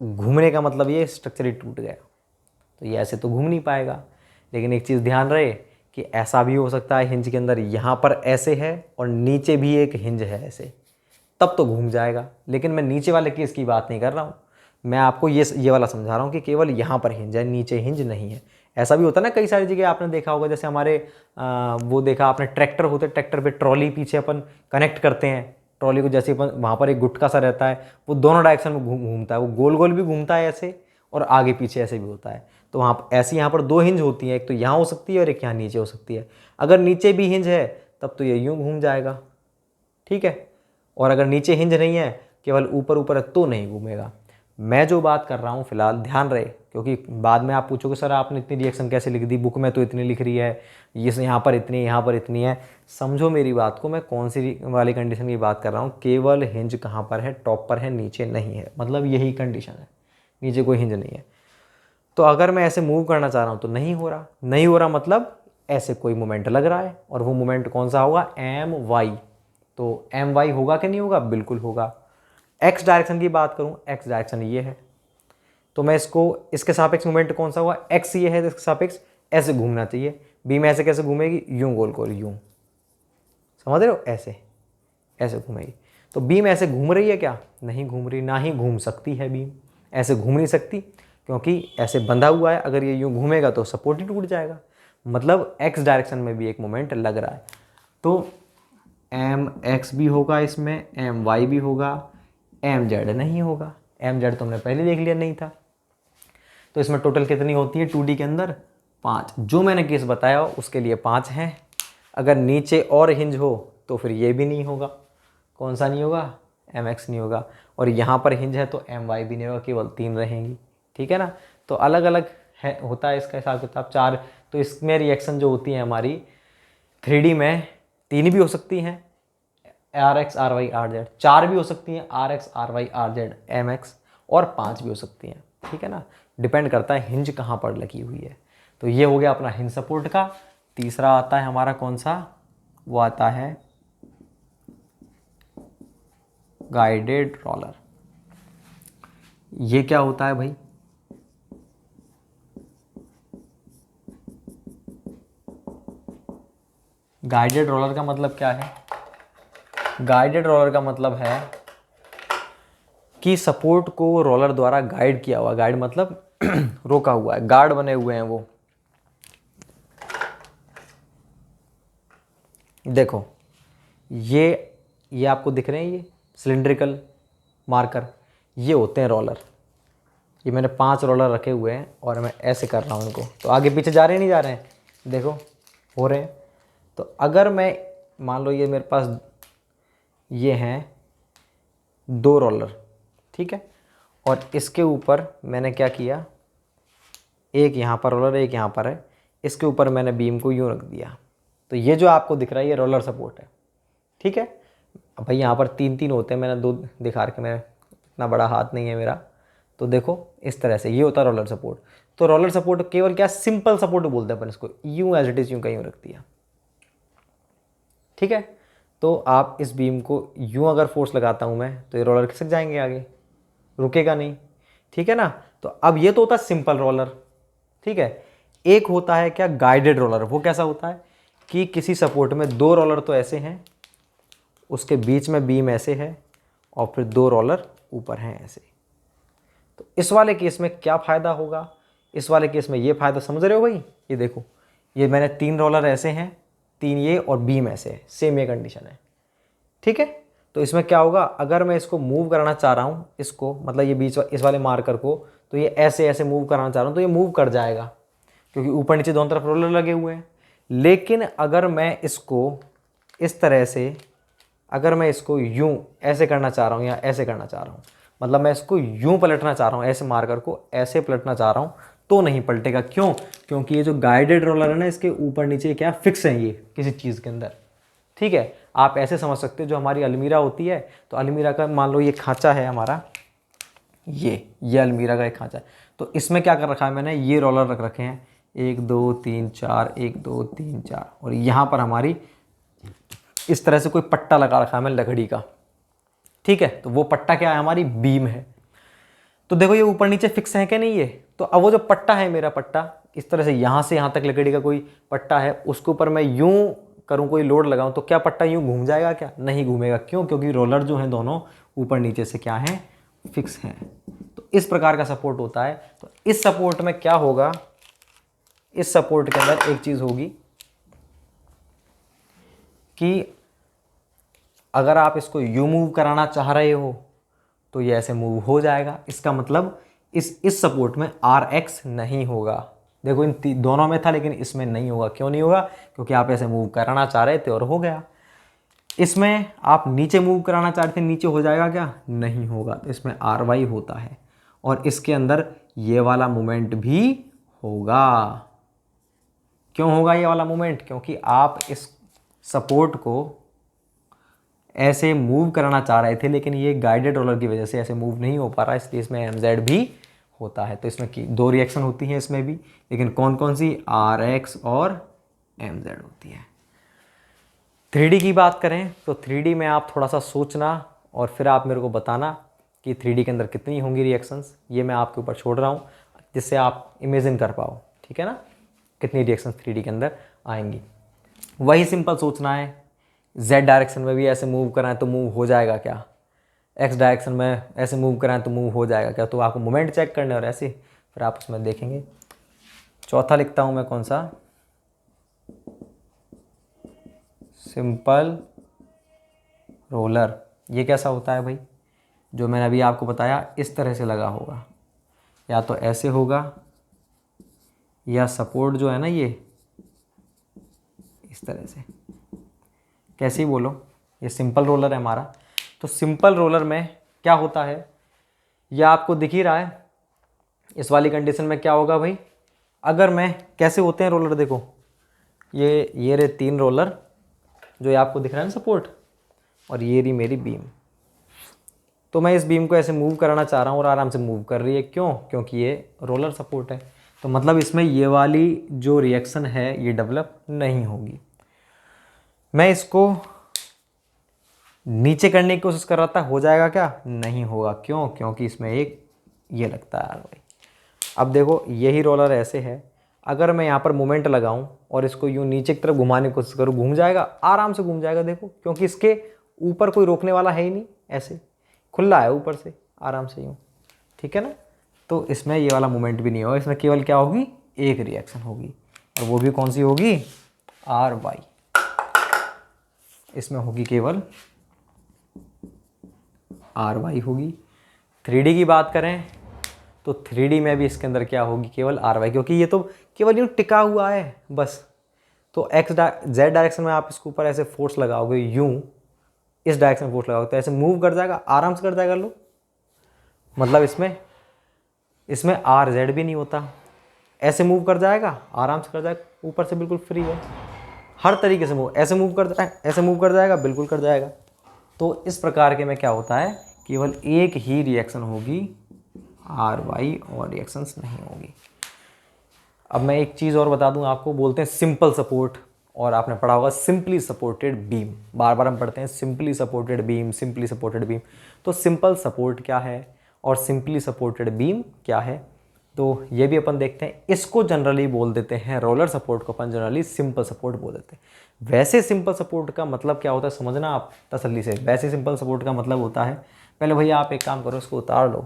घूमने का मतलब ये स्ट्रक्चर ही टूट गया। तो ये ऐसे तो घूम नहीं पाएगा। लेकिन एक चीज़ ध्यान रहे कि ऐसा भी हो सकता है हिंज के अंदर यहाँ पर ऐसे है और नीचे भी एक हिंज है ऐसे, तब तो घूम जाएगा। लेकिन मैं नीचे वाले केस की बात नहीं कर रहा हूँ, मैं आपको ये वाला समझा रहा हूँ कि केवल यहाँ पर हिंज है, नीचे हिंज नहीं है। ऐसा भी होता है ना, कई सारी जगह आपने देखा होगा, जैसे हमारे वो देखा आपने, ट्रैक्टर होते, ट्रैक्टर पे ट्रॉली पीछे अपन कनेक्ट करते हैं। ट्रॉली को जैसे अपन, वहाँ पर एक गुटका सा रहता है, वो दोनों डायरेक्शन में घूमता है, वो गोल गोल भी घूमता है ऐसे, और आगे पीछे ऐसे भी होता है। तो वहाँ ऐसी यहाँ पर 2 हिंज होती हैं, एक तो यहाँ हो सकती है और एक यहाँ नीचे हो सकती है। अगर नीचे भी हिंज है तब तो ये यूँ घूम जाएगा, ठीक है। और अगर नीचे हिंज नहीं है, केवल ऊपर ऊपर है, तो नहीं घूमेगा। मैं जो बात कर रहा हूँ फिलहाल, ध्यान रहे, क्योंकि बाद में आप पूछोगे सर आपने इतनी रिएक्शन कैसे लिख दी, बुक में तो इतनी लिख रही है, ये यहाँ पर इतनी, यहाँ पर इतनी है। समझो मेरी बात को, मैं कौन सी वाली कंडीशन की बात कर रहा हूँ। केवल हिंज कहाँ पर है? टॉप पर है, नीचे नहीं है, मतलब यही कंडीशन है, नीचे कोई हिंज नहीं है। तो अगर मैं ऐसे मूव करना चाह रहा हूँ तो नहीं हो रहा। नहीं हो रहा मतलब ऐसे कोई मोमेंट लग रहा है, और वो मोमेंट कौन सा होगा? M Y. तो एम वाई होगा कि नहीं होगा? बिल्कुल होगा। एक्स डायरेक्शन की बात करूँ, एक्स डायरेक्शन ये है, तो मैं इसको, इसके सापेक्ष मोमेंट कौन सा हुआ? एक्स ये है, इसके सापेक्ष ऐसे घूमना चाहिए। बी में ऐसे कैसे घूमेगी? यूं गोल गोल, यूं, समझ रहे हो? ऐसे ऐसे घूमेगी। तो बीम ऐसे घूम रही है क्या? नहीं घूम रही, ना ही घूम सकती है बीम, ऐसे घूम नहीं सकती, क्योंकि ऐसे बंधा हुआ है। अगर ये यूं घूमेगा तो सपोर्ट ही टूट जाएगा, मतलब एक्स डायरेक्शन में भी एक मोमेंट लग रहा है। तो एम एक्स भी होगा इसमें, एम वाई भी होगा, एम जेड नहीं होगा। एम जेड तो हमने पहले देख लिया, नहीं था। तो इसमें टोटल कितनी होती है 2D के अंदर? 5। जो मैंने केस बताया उसके लिए 5 हैं। अगर नीचे और हिंज हो तो फिर ये भी नहीं होगा। कौन सा नहीं होगा? एम एक्स नहीं होगा। और यहाँ पर हिंज है तो एम वाई भी नहीं होगा, केवल 3 रहेंगी, ठीक है ना। तो अलग अलग है, होता है इसका हिसाब किताब। 4 तो इसमें रिएक्शन जो होती है हमारी 3D में 3 भी हो सकती हैं, R X R Y R Z. 4 भी हो सकती हैं, R X R Y R Z M X. और 5 भी हो सकती हैं, ठीक है ना। डिपेंड करता है हिंज कहाँ पर लगी हुई है। तो ये हो गया अपना हिंज सपोर्ट का। तीसरा आता है हमारा कौन सा? वो आता है गाइडेड रोलर। ये क्या होता है भाई? गाइडेड रोलर का मतलब क्या है? गाइडेड रोलर का मतलब है कि सपोर्ट को रोलर द्वारा गाइड किया हुआ। गाइड मतलब रोका हुआ है, गार्ड बने हुए हैं वो। देखो ये आपको दिख रहे हैं, ये सिलिंड्रिकल मार्कर, ये होते हैं रोलर। ये मैंने 5 रोलर रखे हुए हैं और मैं ऐसे कर रहा हूँ इनको, तो आगे पीछे जा रहे नहीं जा रहे हैं, देखो हो रहे हैं। तो अगर मैं मान लो ये मेरे पास ये हैं 2 रोलर, ठीक है, और इसके ऊपर मैंने क्या किया, एक यहाँ पर रोलर एक यहाँ पर है, इसके ऊपर मैंने बीम को यूँ रख दिया, तो ये जो आपको दिख रहा है ये रोलर सपोर्ट है, ठीक है। अब भाई यहाँ पर 3 होते हैं, मैंने 2 दिखा रखे, मेरा इतना बड़ा हाथ नहीं है मेरा, तो देखो इस तरह से ये होता है रोलर सपोर्ट। तो रोलर सपोर्ट केवल क्या, सिंपल सपोर्ट बोलते हैं अपन इसको, यूँ एज इट इज़ यूँ का यूँ रख दिया, ठीक है। तो आप इस बीम को यूँ अगर फोर्स लगाता हूँ मैं तो ये रोलर खिसक जाएंगे आगे, रुकेगा नहीं, ठीक है ना। तो अब ये तो होता है सिंपल रोलर, ठीक है। एक होता है क्या, गाइडेड रोलर। वो कैसा होता है कि किसी सपोर्ट में 2 रोलर तो ऐसे हैं, उसके बीच में बीम ऐसे है और फिर 2 रोलर ऊपर हैं ऐसे। तो इस वाले केस में क्या फ़ायदा होगा, इस वाले केस में ये फ़ायदा समझ रहे हो भाई। ये देखो, ये मैंने 3 रोलर ऐसे हैं, 3 ये और बीम ऐसे है, सेम ये कंडीशन है, ठीक है। तो इसमें क्या होगा, अगर मैं इसको मूव कराना चाह रहा हूँ, इसको मतलब ये बीच इस वाले मार्कर को, तो ये ऐसे ऐसे मूव कराना चाह रहा हूँ तो ये मूव कर जाएगा, क्योंकि ऊपर नीचे दोनों तरफ रोलर लगे हुए हैं। लेकिन अगर मैं इसको इस तरह से, अगर मैं इसको यूं ऐसे करना चाह रहा हूँ या ऐसे करना चाह रहा हूँ, मतलब मैं इसको यूं पलटना चाह रहा हूँ, ऐसे मार्कर को ऐसे पलटना चाह रहा हूँ, तो नहीं पलटेगा। क्यों, क्योंकि ये जो गाइडेड रोलर है ना, इसके ऊपर नीचे क्या फिक्स है ये किसी चीज़ के अंदर, ठीक है। आप ऐसे समझ सकते हो, जो हमारी अलमीरा होती है, तो अलमीरा का मान लो ये खांचा है हमारा, ये अलमीरा का एक खांचा है, तो इसमें क्या कर रखा है मैंने, ये रोलर रख रखे हैं 1 2 3 4, 1 2 3 4, और यहाँ पर हमारी इस तरह से कोई पट्टा लगा रखा है मैंने लकड़ी का, ठीक है। तो वो पट्टा क्या है, हमारी बीम है। तो देखो ये ऊपर नीचे फिक्स है कि नहीं ये, तो अब वो जो पट्टा है, मेरा पट्टा इस तरह से यहाँ से यहाँ तक लकड़ी का कोई पट्टा है, उसके ऊपर मैं यूं करूँ, कोई लोड लगाऊं, तो क्या पट्टा यूं घूम जाएगा, क्या नहीं घूमेगा। क्यों, क्योंकि रोलर जो हैं दोनों ऊपर नीचे से क्या हैं, फिक्स हैं। तो इस प्रकार का सपोर्ट होता है। तो इस सपोर्ट में क्या होगा, इस सपोर्ट के अंदर एक चीज़ होगी कि अगर आप इसको यू मूव कराना चाह रहे हो तो ये ऐसे मूव हो जाएगा। इसका मतलब इस सपोर्ट में RX नहीं होगा। देखो इन दोनों में था, लेकिन इसमें नहीं होगा। क्यों नहीं होगा, क्योंकि आप ऐसे मूव कराना चाह रहे थे और हो गया। इसमें आप नीचे मूव कराना चाह रहे थे, नीचे हो जाएगा क्या, नहीं होगा। तो इसमें RY होता है और इसके अंदर ये वाला मोमेंट भी होगा। क्यों होगा ये वाला मोमेंट, क्योंकि आप इस सपोर्ट को ऐसे मूव कराना चाह रहे थे, लेकिन ये गाइडेड रोलर की वजह से ऐसे मूव नहीं हो पा रहा, इसलिए इसमें MZ भी होता है। तो इसमें 2 रिएक्शन होती हैं इसमें भी, लेकिन कौन कौन सी, RX और MZ होती है। 3D की बात करें तो 3D में आप थोड़ा सा सोचना और फिर आप मेरे को बताना कि 3D के अंदर कितनी होंगी रिएक्शंस। ये मैं आपके ऊपर छोड़ रहा हूँ जिससे आप इमेजिन कर पाओ, ठीक है ना, कितनी रिएक्शंस 3D के अंदर आएंगी। वही सिंपल सोचना है, Z डायरेक्शन में भी ऐसे मूव कराएं तो मूव हो जाएगा क्या, X डायरेक्शन में ऐसे मूव कराएं तो मूव हो जाएगा क्या। तो आपको मोमेंट चेक करने और ऐसे फिर आप उसमें देखेंगे। चौथा लिखता हूँ मैं कौन सा, सिंपल रोलर। ये कैसा होता है भाई, जो मैंने अभी आपको बताया इस तरह से लगा होगा, या तो ऐसे होगा या सपोर्ट जो है ना ये इस तरह से, कैसे ही बोलो, ये सिंपल रोलर है हमारा। तो सिंपल रोलर में क्या होता है, यह आपको दिख ही रहा है। इस वाली कंडीशन में क्या होगा भाई, अगर मैं, कैसे होते हैं रोलर, देखो ये रहे 3 रोलर जो ये आपको दिख रहा है ना सपोर्ट, और ये रही मेरी बीम। तो मैं इस बीम को ऐसे मूव कराना चाह रहा हूँ और आराम से मूव कर रही है। क्यों, क्योंकि ये रोलर सपोर्ट है। तो मतलब इसमें ये वाली जो रिएक्शन है ये डेवलप नहीं होगी। मैं इसको नीचे करने की कोशिश कर रहा था, हो जाएगा क्या, नहीं होगा। क्यों, क्योंकि इसमें एक ये लगता है भाई। अब देखो यही रोलर ऐसे है, अगर मैं यहाँ पर मोमेंट लगाऊं और इसको यूँ नीचे की तरफ घुमाने की कोशिश करूँ, घूम जाएगा, आराम से घूम जाएगा। देखो, क्योंकि इसके ऊपर कोई रोकने वाला है ही नहीं, ऐसे खुला है ऊपर से, आराम से यूँ, ठीक है ना। तो इसमें ये वाला मोमेंट भी नहीं होगा। इसमें केवल क्या होगी, एक रिएक्शन होगी, और वो भी कौन सी होगी, RY। इसमें होगी केवल RY होगी। 3D की बात करें तो 3D में भी इसके अंदर क्या होगी, केवल आर वाई, क्योंकि ये तो केवल यूँ टिका हुआ है बस। तो जेड डायरेक्शन में आप इसके ऊपर ऐसे फोर्स लगाओगे, यूँ इस डायरेक्शन में फोर्स लगाओगे तो ऐसे मूव कर जाएगा, आराम से कर जाएगा। लो मतलब इसमें आर जेड भी नहीं होता, ऐसे मूव कर जाएगा, आराम से कर जाएगा, ऊपर से बिल्कुल फ्री है, हर तरीके से मूव, ऐसे मूव कर जाएगा, ऐसे मूव कर जाएगा, बिल्कुल कर जाएगा। तो इस प्रकार के में क्या होता है, केवल एक ही रिएक्शन होगी आर वाई, और रिएक्शंस नहीं होगी। अब मैं एक चीज़ और बता दूं आपको, बोलते हैं सिंपल सपोर्ट, और आपने पढ़ा होगा सिंपली सपोर्टेड बीम, बार बार हम पढ़ते हैं simply supported beam, simply supported beam. तो सिंपल सपोर्ट क्या है और सिंपली सपोर्टेड बीम क्या है, तो ये भी अपन देखते हैं। इसको जनरली बोल देते हैं, रोलर सपोर्ट को अपन जनरली सिंपल सपोर्ट बोल देते हैं। वैसे सिंपल सपोर्ट का मतलब क्या होता है समझना आप तसल्ली से। वैसे सिंपल सपोर्ट का मतलब होता है, पहले भैया आप एक काम करो, इसको उतार लो,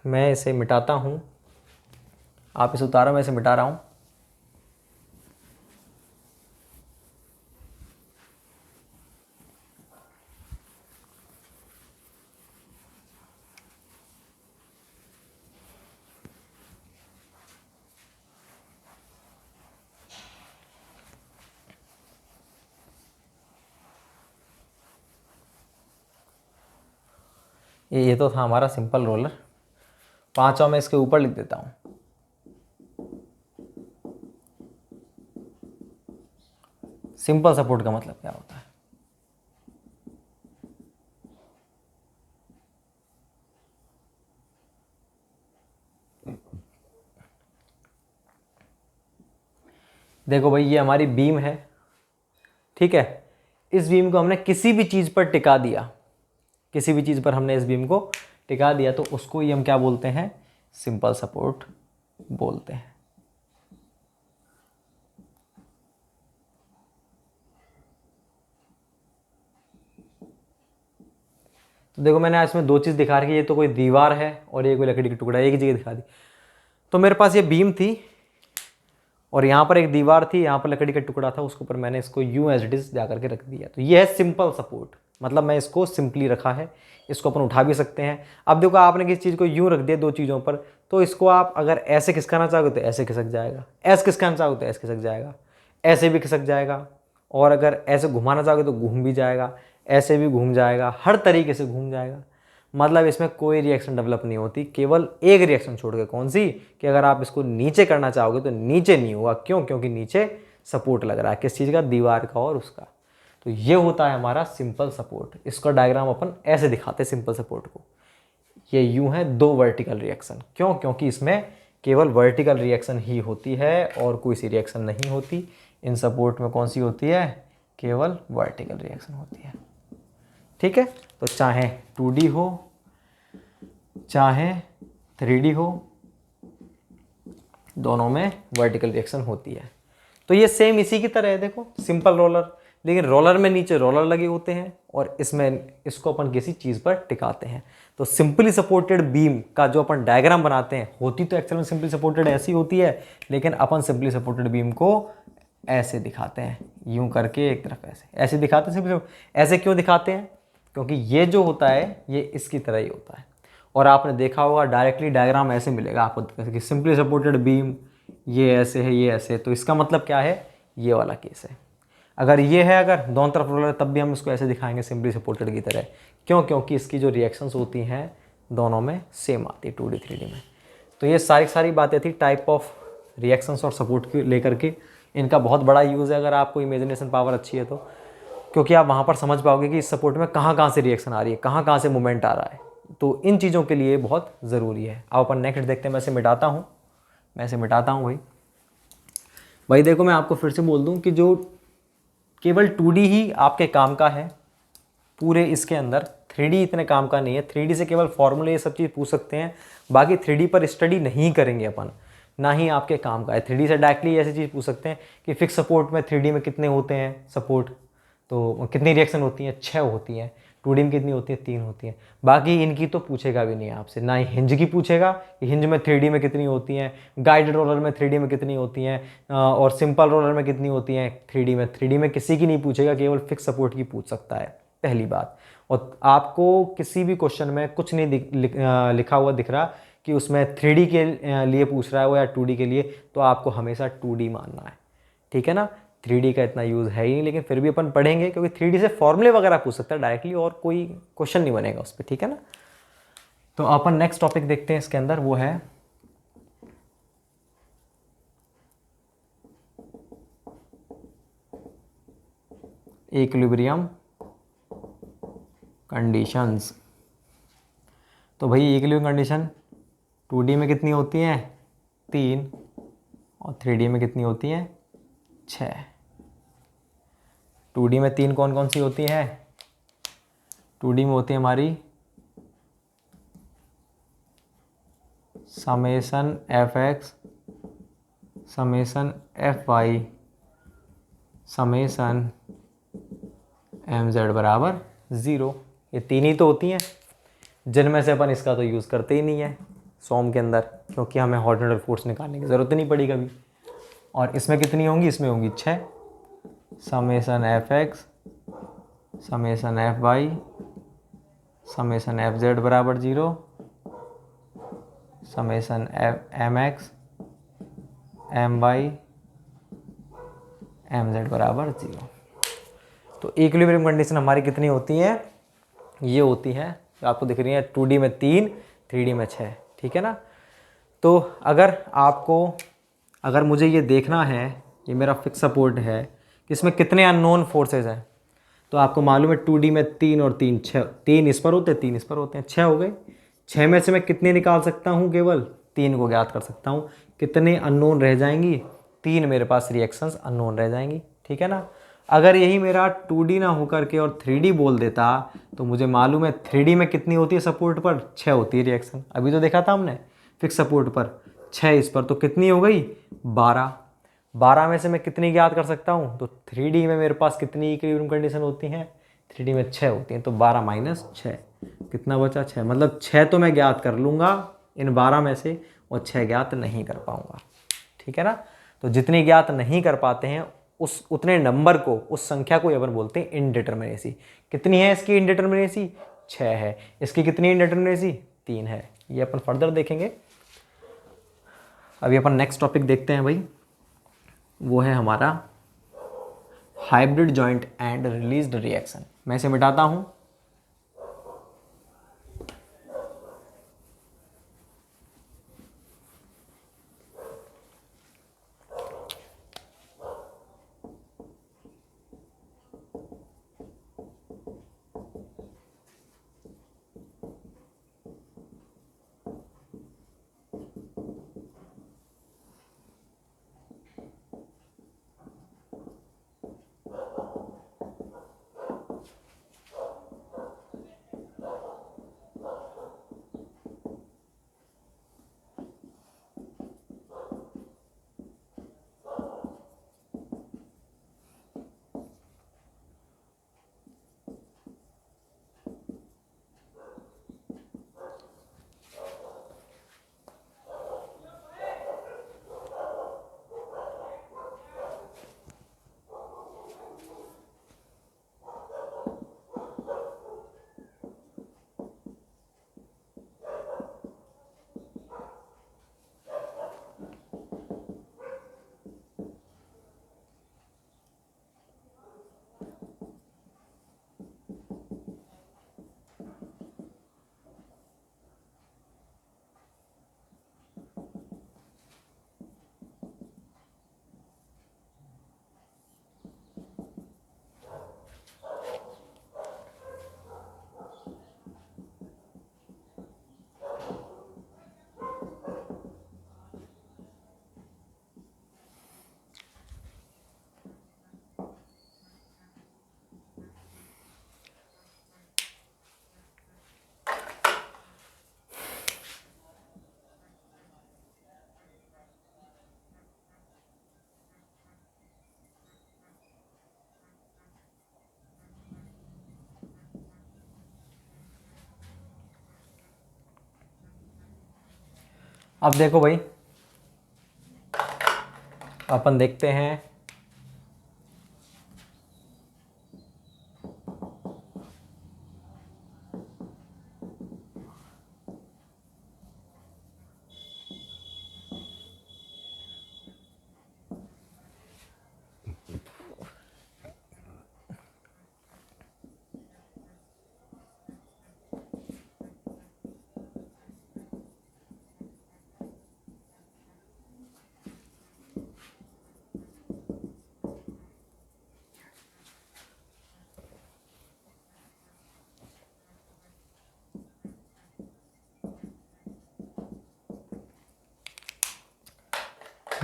मैं इसे मिटाता हूँ, आप इसे उतारो, मैं इसे मिटा रहा हूँ। ये तो था हमारा सिंपल रोलर, पांचवा मैं इसके ऊपर लिख देता हूँ। सिंपल सपोर्ट का मतलब क्या होता है, देखो भाई ये हमारी बीम है, ठीक है। इस बीम को हमने किसी भी चीज़ पर टिका दिया, किसी भी चीज़ पर हमने इस बीम को टिका दिया, तो उसको ही हम क्या बोलते हैं, सिंपल सपोर्ट बोलते हैं। तो देखो मैंने इसमें दो चीज़ दिखा रखी है, ये तो कोई दीवार है और ये कोई लकड़ी का टुकड़ा, एक ही जगह दिखा दी। तो मेरे पास ये बीम थी और यहाँ पर एक दीवार थी, यहाँ पर लकड़ी का टुकड़ा था, उसके ऊपर मैंने इसको यूं एज इट इज जा करके रख दिया। तो ये है सिंपल सपोर्ट, मतलब मैं इसको सिंपली रखा है, इसको अपन उठा भी सकते हैं। अब देखो आपने किसी चीज़ को यूं रख दिया दो चीज़ों पर, तो इसको आप अगर ऐसे खिसकाना चाहोगे तो ऐसे खिसक जाएगा, ऐसे खिसकाना चाहोगे तो ऐसे खिसक जाएगा, ऐसे भी खिसक जाएगा, और अगर ऐसे घुमाना चाहोगे तो घूम भी जाएगा, ऐसे भी घूम जाएगा, हर तरीके से घूम जाएगा। मतलब इसमें कोई रिएक्शन डेवलप नहीं होती, केवल एक रिएक्शन छोड़ के, कौन सी, कि अगर आप इसको नीचे करना चाहोगे तो नीचे नहीं होगा। क्यों? क्योंकि नीचे सपोर्ट लग रहा है, किस चीज़ का, दीवार का और उसका। तो ये होता है हमारा सिंपल सपोर्ट। इसका डायग्राम अपन ऐसे दिखाते हैं सिंपल सपोर्ट को, ये यूं है, दो वर्टिकल रिएक्शन। क्यों? क्योंकि इसमें केवल वर्टिकल रिएक्शन ही होती है और कोई सी रिएक्शन नहीं होती। इन सपोर्ट में कौन सी होती है, केवल वर्टिकल रिएक्शन होती है, ठीक है। तो चाहे 2D हो चाहे 3D हो, दोनों में वर्टिकल रिएक्शन होती है। तो ये सेम इसी की तरह है, देखो सिंपल रोलर, लेकिन रोलर में नीचे रोलर लगे होते हैं और इसमें इसको अपन किसी चीज़ पर टिकाते हैं। तो सिंपली सपोर्टेड बीम का जो अपन डायग्राम बनाते हैं, होती तो एक्चुअल में सिंपली सपोर्टेड ऐसी होती है, लेकिन अपन सिंपली सपोर्टेड बीम को ऐसे दिखाते हैं, यूं करके एक तरफ ऐसे दिखाते हैं। सिंपली ऐसे क्यों दिखाते हैं, क्योंकि ये जो होता है ये इसकी तरह ही होता है। और आपने देखा होगा डायरेक्टली डायग्राम ऐसे मिलेगा आपको कि सिंपली सपोर्टेड बीम ये ऐसे है, ये ऐसे, तो इसका मतलब क्या है, ये वाला केस है। अगर ये है, अगर दोनों तरफ रोलर, तब भी हम इसको ऐसे दिखाएंगे सिंपली सपोर्टेड की तरह। क्यों? क्योंकि इसकी जो रिएक्शंस होती हैं दोनों में सेम आती है, 2D 3D में। तो ये सारी बातें थी टाइप ऑफ रिएक्शंस और सपोर्ट की लेकर के। इनका बहुत बड़ा यूज़ है अगर आपको इमेजिनेशन पावर अच्छी है तो, क्योंकि आप वहाँ पर समझ पाओगे कि इस सपोर्ट में कहाँ से रिएक्शन आ रही है, कहाँ से मूवमेंट आ रहा है। तो इन चीज़ों के लिए बहुत ज़रूरी है। अब अपन नेक्स्ट देखते हैं। मैं इसे मिटाता हूँ भाई देखो मैं आपको फिर से बोल दूँ कि जो केवल 2D ही आपके काम का है पूरे इसके अंदर, 3D इतने काम का नहीं है। 3D से केवल फॉर्मूले ये सब चीज़ पूछ सकते हैं, बाकी 3D पर स्टडी नहीं करेंगे अपन, ना ही आपके काम का है। 3D से डायरेक्टली ऐसी चीज़ पूछ सकते हैं कि फिक्स सपोर्ट में 3D में कितने होते हैं सपोर्ट, तो कितनी रिएक्शन होती हैं, 6 होती हैं। 2D में कितनी होती है, 3 होती हैं। बाकी इनकी तो पूछेगा भी नहीं आपसे, ना ही हिंज की पूछेगा कि हिंज में 3D में कितनी होती हैं, गाइडेड रोलर में 3D में कितनी होती हैं, और सिंपल रोलर में कितनी होती हैं 3D में। 3D में किसी की नहीं पूछेगा, केवल फिक्स सपोर्ट की पूछ सकता है, पहली बात। और आपको किसी भी क्वेश्चन में कुछ नहीं लिखा हुआ दिख रहा कि उसमें 3D के लिए पूछ रहा है वो या 2D के लिए, तो आपको हमेशा 2D मानना है, ठीक है ना। 3D का इतना यूज़ है ही नहीं, लेकिन फिर भी अपन पढ़ेंगे क्योंकि 3D से फॉर्मूले वगैरह पूछ सकता है डायरेक्टली, और कोई क्वेश्चन नहीं बनेगा उस पर, ठीक है ना। तो अपन नेक्स्ट टॉपिक देखते हैं इसके अंदर, वो है इक्विलिब्रियम कंडीशंस। तो भाई इक्विलिब्रियम कंडीशन 2D में कितनी होती हैं, 3, और 3D में कितनी होती हैं, 6। 2D में 3 कौन कौन सी होती हैं, 2D में होती है हमारी summation F X, summation F Y, summation M Z बराबर 0। ये 3 ही तो होती हैं, जिनमें से अपन इसका तो यूज़ करते ही नहीं है सॉम के अंदर, क्योंकि हमें हॉरिजॉन्टल फोर्स निकालने की ज़रूरत ही नहीं पड़ी कभी। और इसमें कितनी होंगी, इसमें होंगी 6, summation F X, summation F Y, summation F Z बराबर 0, summation F M X, M Y, M Z बराबर 0। तो इक्विलिब्रियम कंडीशन हमारी कितनी होती है, ये होती है, आपको दिख रही है 2D में 3, 3D में 6, ठीक है ना। तो अगर मुझे ये देखना है, ये मेरा फिक्स सपोर्ट है कि इसमें कितने अननोन फोर्सेज हैं, तो आपको मालूम है 2D में 3 और 3, 6, 3 इस पर होते हैं, 3 इस पर होते हैं, 6 हो गए। 6 में से मैं कितने निकाल सकता हूँ, केवल 3 को ज्ञात कर सकता हूँ। कितने अननोन रह जाएंगी, 3 मेरे पास रिएक्शंस अननोन रह जाएंगी, ठीक है ना। अगर यही मेरा 2D ना होकर के और 3D बोल देता, तो मुझे मालूम है 3D में कितनी होती है सपोर्ट पर, 6 होती है रिएक्शन, अभी तो देखा था हमने फिक्स सपोर्ट पर 6 इस पर, तो कितनी हो गई 12। 12 में से मैं कितनी ज्ञात कर सकता हूँ, तो 3D में मेरे पास कितनी इक्विलिब्रियम कंडीशन होती हैं, 3D में 6 होती हैं, तो 12 माइनस 6 कितना बचा, 6। मतलब 6 तो मैं ज्ञात कर लूँगा इन 12 में से, और 6 ज्ञात नहीं कर पाऊँगा, ठीक है ना। तो जितनी ज्ञात नहीं कर पाते हैं उस उतने नंबर को, उस संख्या को अपन बोलते हैं इनडिटरमिनेसी। कितनी है इसकी इनडिटरमिनेसी, 6 है। इसकी कितनी इनडिटरमिनेसी, 3 है। ये अपन फर्दर देखेंगे। अभी अपन नेक्स्ट टॉपिक देखते हैं भाई, वो है हमारा hybrid joint and released reaction. मैं इसे मिटाता हूँ। अब देखो भाई, अपन देखते हैं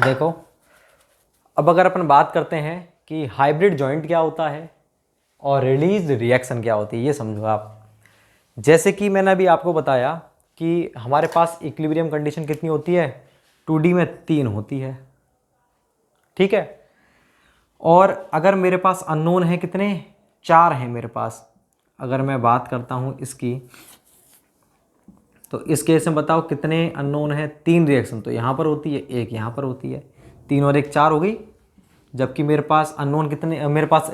देखो, अब अगर अपन बात करते हैं कि हाइब्रिड जॉइंट क्या होता है और रिलीज रिएक्शन क्या होती है, ये समझो आप। जैसे कि मैंने अभी आपको बताया कि हमारे पास इक्विलिब्रियम कंडीशन कितनी होती है, 2D में 3 होती है, ठीक है। और अगर मेरे पास अननोन है कितने, 4 हैं मेरे पास। अगर मैं बात करता हूँ इसकी, तो इस केस में बताओ कितने अननोन है, 3 रिएक्शन तो यहाँ पर होती है, एक यहाँ पर होती है, 3 और 1 4 हो गई। जबकि मेरे पास अननोन कितने, मेरे पास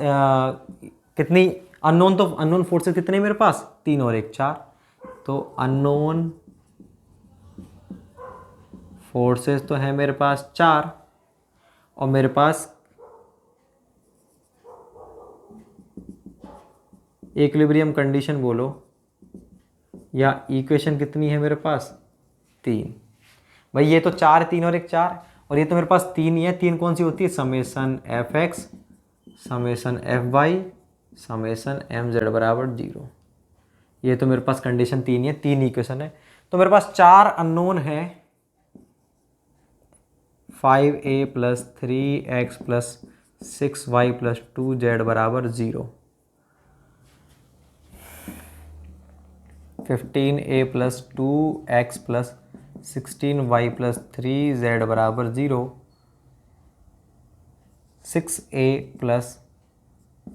कितनी अननोन, तो अननोन फोर्सेस कितने मेरे पास, 3 और 1 4। तो अननोन फोर्सेस तो है मेरे पास 4, और मेरे पास इक्विलिब्रियम कंडीशन बोलो या इक्वेशन कितनी है मेरे पास, 3। भाई ये तो 4, 3 और 1 4, और ये तो मेरे पास 3 ही है। 3 कौन सी होती है, summation F X summation F Y summation M Z बराबर 0। ये तो मेरे पास कंडीशन 3 ही है, 3 इक्वेशन है। तो मेरे पास 4 अननोन है, 5a + 3x + 6y + 2z बराबर 0, 15a + 2x + 16y + 3z बराबर 0, 6a +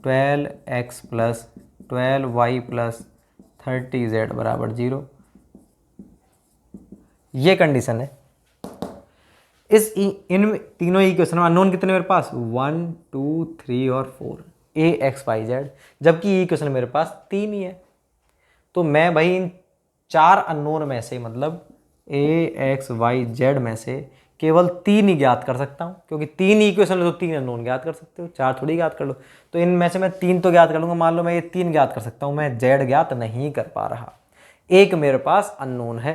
12x + 12y + 30z बराबर 0। ये कंडीशन है। इन तीनों इक्वेशन में अननोन कितने मेरे पास, 1 2 3 और 4, a x y z, जबकि इक्वेशन मेरे पास 3 ही है। तो मैं भाई इन 4 अननोन में से, मतलब a x y z में से केवल 3 ही ज्ञात कर सकता हूँ, क्योंकि 3 इक्वेशन है तो 3 अननोन ज्ञात कर सकते हो, 4 थोड़ी ज्ञात कर लो। तो इनमें से मैं 3 तो ज्ञात कर लूँगा। मान लो मैं ये 3 ज्ञात कर सकता हूँ, मैं z ज्ञात नहीं कर पा रहा, एक मेरे पास अननोन है,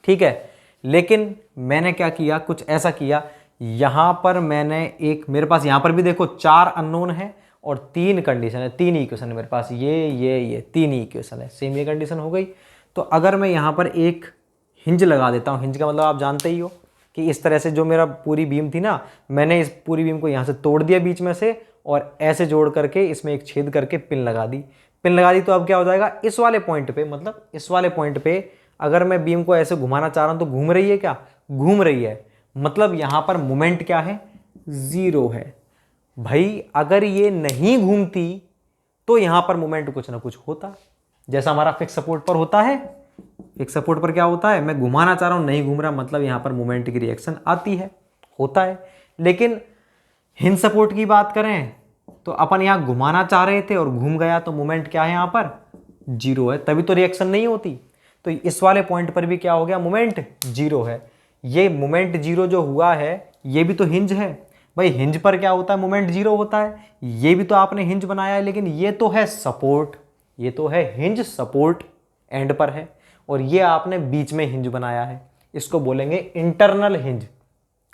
ठीक है। लेकिन मैंने क्या किया, कुछ ऐसा किया, यहाँ पर मैंने एक, मेरे पास यहाँ पर भी देखो 4 अननोन है और 3 कंडीशन है, 3 इक्वेशन है मेरे पास, ये 3 इक्वेशन है, सेम ये कंडीशन हो गई। तो अगर मैं यहाँ पर एक हिंज लगा देता हूँ, हिंज का मतलब आप जानते ही हो कि इस तरह से जो मेरा पूरी बीम थी ना, मैंने इस पूरी बीम को यहाँ से तोड़ दिया बीच में से, और ऐसे जोड़ करके इसमें एक छेद करके पिन लगा दी। पिन लगा दी तो अब क्या हो जाएगा, इस वाले पॉइंट पे, मतलब इस वाले पॉइंट पे अगर मैं बीम को ऐसे घुमाना चाह रहा हूं तो घूम रही है, क्या घूम रही है, मतलब यहां पर मोमेंट क्या है, 0 है। भाई अगर ये नहीं घूमती तो यहां पर मोमेंट कुछ ना कुछ होता, जैसा हमारा फिक्स सपोर्ट पर होता है। फिक्स सपोर्ट पर क्या होता है, मैं घुमाना चाह रहा हूं नहीं घूम रहा, मतलब यहां पर मोमेंट की रिएक्शन आती है, होता है। लेकिन हिंज सपोर्ट की बात करें तो अपन यहां घुमाना चाह रहे थे और घूम गया, तो मोमेंट क्या है, यहां पर 0 है, तभी तो रिएक्शन नहीं होती। तो इस वाले पॉइंट पर भी क्या हो गया, मोमेंट 0 है। ये मोमेंट 0 जो हुआ है, ये भी तो हिंज है। भाई हिंज पर क्या होता है, मोमेंट 0 होता है। ये भी तो आपने हिंज बनाया है, लेकिन ये तो है सपोर्ट, ये तो है हिंज सपोर्ट एंड पर है, और ये आपने बीच में हिंज बनाया है, इसको बोलेंगे इंटरनल हिंज।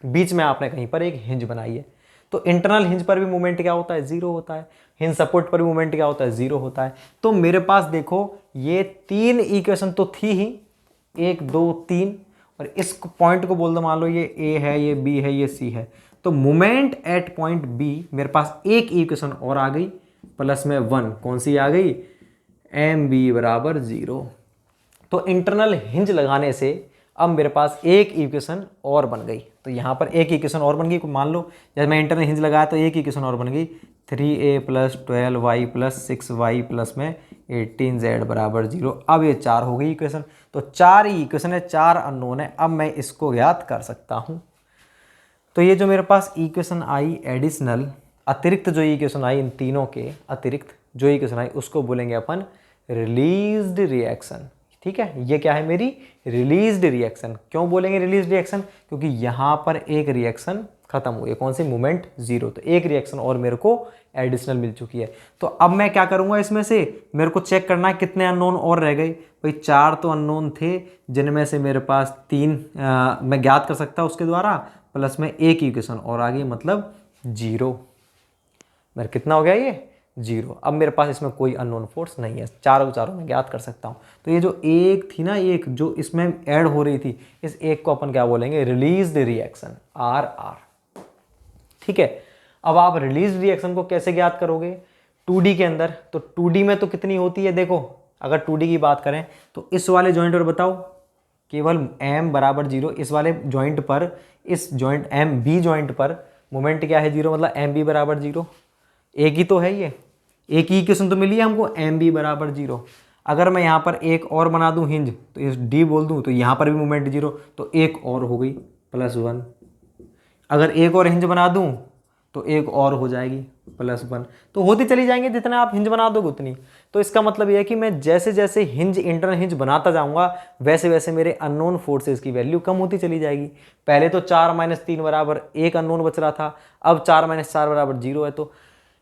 बीच में आपने कहीं पर एक हिंज बनाई है। तो इंटरनल हिंज पर भी मोमेंट क्या होता है, 0 होता है। हिंज सपोर्ट पर भी मोमेंट क्या होता है, 0 होता है। तो मेरे पास देखो ये 3 इक्वेशन तो थी ही, 1 2 3, और इस पॉइंट को बोल दो, मान लो ये A है, ये B है, ये C है, तो मोमेंट एट पॉइंट B मेरे पास एक इक्वेशन और आ गई, प्लस में 1, कौन सी आ गई, MB बराबर 0। तो इंटरनल हिंज लगाने से अब मेरे पास एक इक्वेशन और बन गई। तो यहाँ पर एक इक्वेशन और बन गई, मान लो जब मैं इंटरनल हिंज लगाया तो एक इक्वेशन और बन गई, 3a + 12y + 6y प्लस में 18z बराबर 0। अब ये 4 हो गई इक्वेशन। तो 4 ही इक्वेशन है, 4 अननोन है, अब मैं इसको ज्ञात कर सकता हूँ। तो ये जो मेरे पास इक्वेशन आई एडिशनल, अतिरिक्त जो इक्वेशन आई, इन तीनों के अतिरिक्त जो इक्वेशन आई, उसको बोलेंगे अपन रिलीज्ड रिएक्शन, ठीक है। ये क्या है, मेरी रिलीज्ड रिएक्शन। क्यों बोलेंगे रिलीज्ड रिएक्शन, क्योंकि यहाँ पर एक रिएक्शन खत्म हुई है, कौन सी, मोमेंट 0। तो एक रिएक्शन और मेरे को एडिशनल मिल चुकी है। तो अब मैं क्या करूँगा, इसमें से मेरे को चेक करना है कितने अननोन और रह गए। भाई 4 तो अननोन थे, जिनमें से मेरे पास 3 मैं ज्ञात कर सकता उसके द्वारा, प्लस में एक इक्वेशन और आ गई, मतलब 0। मेरा कितना हो गया, ये 0। अब मेरे पास इसमें कोई अननोन फोर्स नहीं है, चारों चारों मैं ज्ञात कर सकता हूँ। तो ये जो एक थी ना, एक जो इसमें ऐड हो रही थी, इस एक को अपन क्या बोलेंगे, रिलीज रिएक्शन, RR। ठीक है, अब आप रिलीज रिएक्शन को कैसे ज्ञात करोगे 2D के अंदर? तो 2D में तो कितनी होती है, देखो अगर 2D की बात करें तो इस वाले जॉइंट पर बताओ केवल m बराबर 0, इस वाले जॉइंट पर, इस जॉइंट MB जॉइंट पर मोमेंट क्या है 0, मतलब MB बराबर 0। एक ही तो है ये, एक ही इक्वेशन तो मिली है हमको, MB बराबर 0। अगर मैं यहाँ पर एक और बना दूँ हिंज, तो इस D बोल दूँ, तो यहाँ पर भी मोमेंट 0, तो एक और हो गई +1। अगर एक और हिंज बना दूँ तो एक और हो जाएगी +1। तो होती चली जाएंगे, जितना आप हिंज बना दोगे उतनी। तो इसका मतलब यह है कि मैं जैसे जैसे हिंज, इंटरनल हिंज बनाता जाऊंगा, वैसे वैसे मेरे अननोन फोर्सेस की वैल्यू कम होती चली जाएगी। पहले तो 4 - 3 बराबर 1 अननोन बच रहा था, अब 4 - 4 बराबर 0 है। तो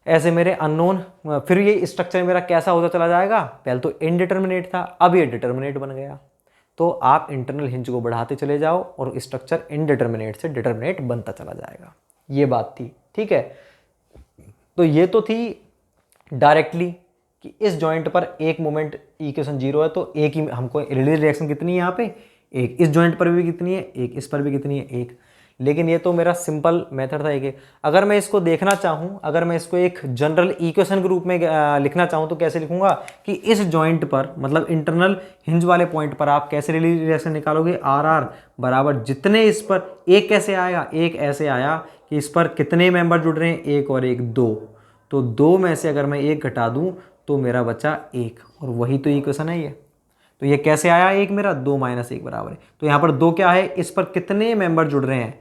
ऐसे मेरे अननोन, फिर ये स्ट्रक्चर मेरा कैसा होता चला जाएगा, पहले तो इनडिटर्मिनेट था, अब ये डिटर्मिनेट बन गया। तो आप इंटरनल हिंज को बढ़ाते चले जाओ और स्ट्रक्चर इनडिटर्मिनेट से डिटर्मिनेट बनता चला जाएगा। ये बात थी, ठीक है। तो ये तो थी डायरेक्टली कि इस जॉइंट पर एक मोमेंट इक्वेशन 0 है, तो एक ही हमको रिलीज रिएक्शन कितनी है यहाँ पे, एक। इस जॉइंट पर भी कितनी है, एक। इस पर भी कितनी है, एक। लेकिन ये तो मेरा सिंपल मेथड था एक। अगर मैं इसको देखना चाहूँ, अगर मैं इसको एक जनरल इक्वेशन के रूप में लिखना चाहूँ, तो कैसे लिखूंगा कि इस जॉइंट पर, मतलब इंटरनल हिंज वाले पॉइंट पर आप कैसे रिलीज रिएक्शन निकालोगे, RR बराबर जितने इस पर, एक कैसे आएगा, एक ऐसे आया कि इस पर कितने मेंबर जुड़ रहे हैं, एक और एक, 2। तो 2 में से अगर मैं एक घटा दूं तो मेरा बचा 1, और वही तो इक्वेशन है ये। तो ये कैसे आया, एक मेरा 2 - 1 बराबर है। तो यहाँ पर 2 क्या है, इस पर कितने मेंबर जुड़ रहे हैं,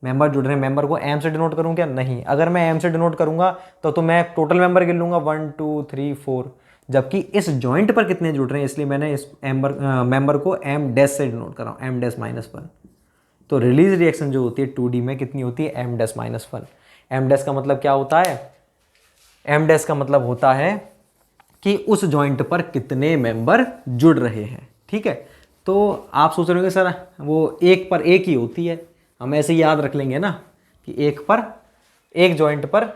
मेंबर जुड़ रहे हैं। मेंबर को m से डिनोट करूँ क्या, नहीं। अगर मैं m से डिनोट करूंगा तो मैं टोटल मेंबर गिन लूंगा 1 2 3 4, जबकि इस जॉइंट पर कितने जुड़ रहे हैं, इसलिए मैंने इस मेंबर को m' से डिनोट कर रहा हूँ, m' -1। तो रिलीज रिएक्शन जो होती है 2D में कितनी होती है, m' -1। m' का मतलब क्या होता है, m' का मतलब होता है कि उस जॉइंट पर कितने मेंबर जुड़ रहे हैं। ठीक है, तो आप सोच रहे होंगे सर वो एक पर एक ही होती है, हम ऐसे ही याद रख लेंगे ना कि एक पर, एक जॉइंट पर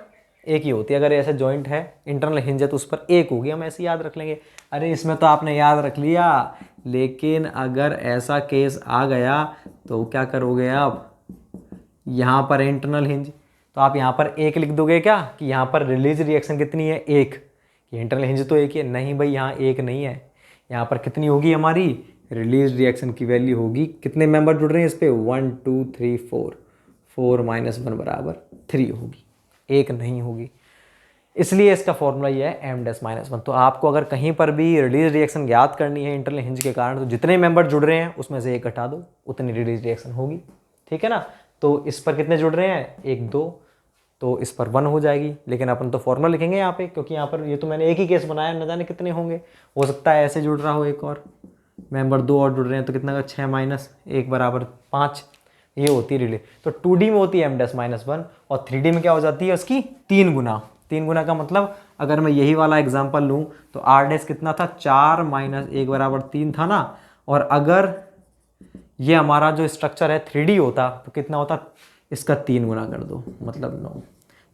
एक ही होती है। अगर ऐसे जॉइंट है, इंटरनल हिंज है, तो उस पर एक होगी, हम ऐसे याद रख लेंगे। अरे इसमें तो आपने याद रख लिया, लेकिन अगर ऐसा केस आ गया तो क्या करोगे आप, यहाँ पर इंटरनल हिंज, तो आप यहाँ पर एक लिख दोगे क्या कि यहाँ पर रिलीज रिएक्शन कितनी है, एक, कि इंटरनल हिंज तो एक ही है। नहीं भाई, यहाँ एक नहीं है, यहाँ पर कितनी होगी हमारी रिलीज रिएक्शन की वैल्यू होगी, कितने मेंबर जुड़ रहे हैं इस पर, 1 2 3 4, 4 - 1 बराबर 3 होगी, एक नहीं होगी। इसलिए इसका फॉर्मूला ये है m' -1। तो आपको अगर कहीं पर भी रिलीज रिएक्शन ज्ञात करनी है इंटरनल हिंज के कारण, तो जितने मेंबर जुड़ रहे हैं उसमें से एक घटा दो, उतनी रिलीज रिएक्शन होगी। ठीक है ना। तो इस पर कितने जुड़ रहे हैं, 1 2, तो इस पर 1 हो जाएगी। लेकिन अपन तो फॉर्मूला लिखेंगे यहाँ पे, क्योंकि यहाँ पर ये तो मैंने एक ही केस बनाया, न जाने कितने होंगे, हो सकता है ऐसे जुड़ रहा हो एक और मेंबर, 2 और जुड़ रहे हैं, तो कितना का 6 - 1 बराबर 5। ये होती है रिलीज। तो 2D में होती है m' -1, और 3D में क्या हो जाती है उसकी 3 गुना। 3 गुना का मतलब, अगर मैं यही वाला एग्जांपल लूँ तो R' कितना था, 4 - 1 बराबर 3 था ना। और अगर ये हमारा जो स्ट्रक्चर है 3D होता तो कितना होता, इसका 3 गुना कर दो, मतलब 9।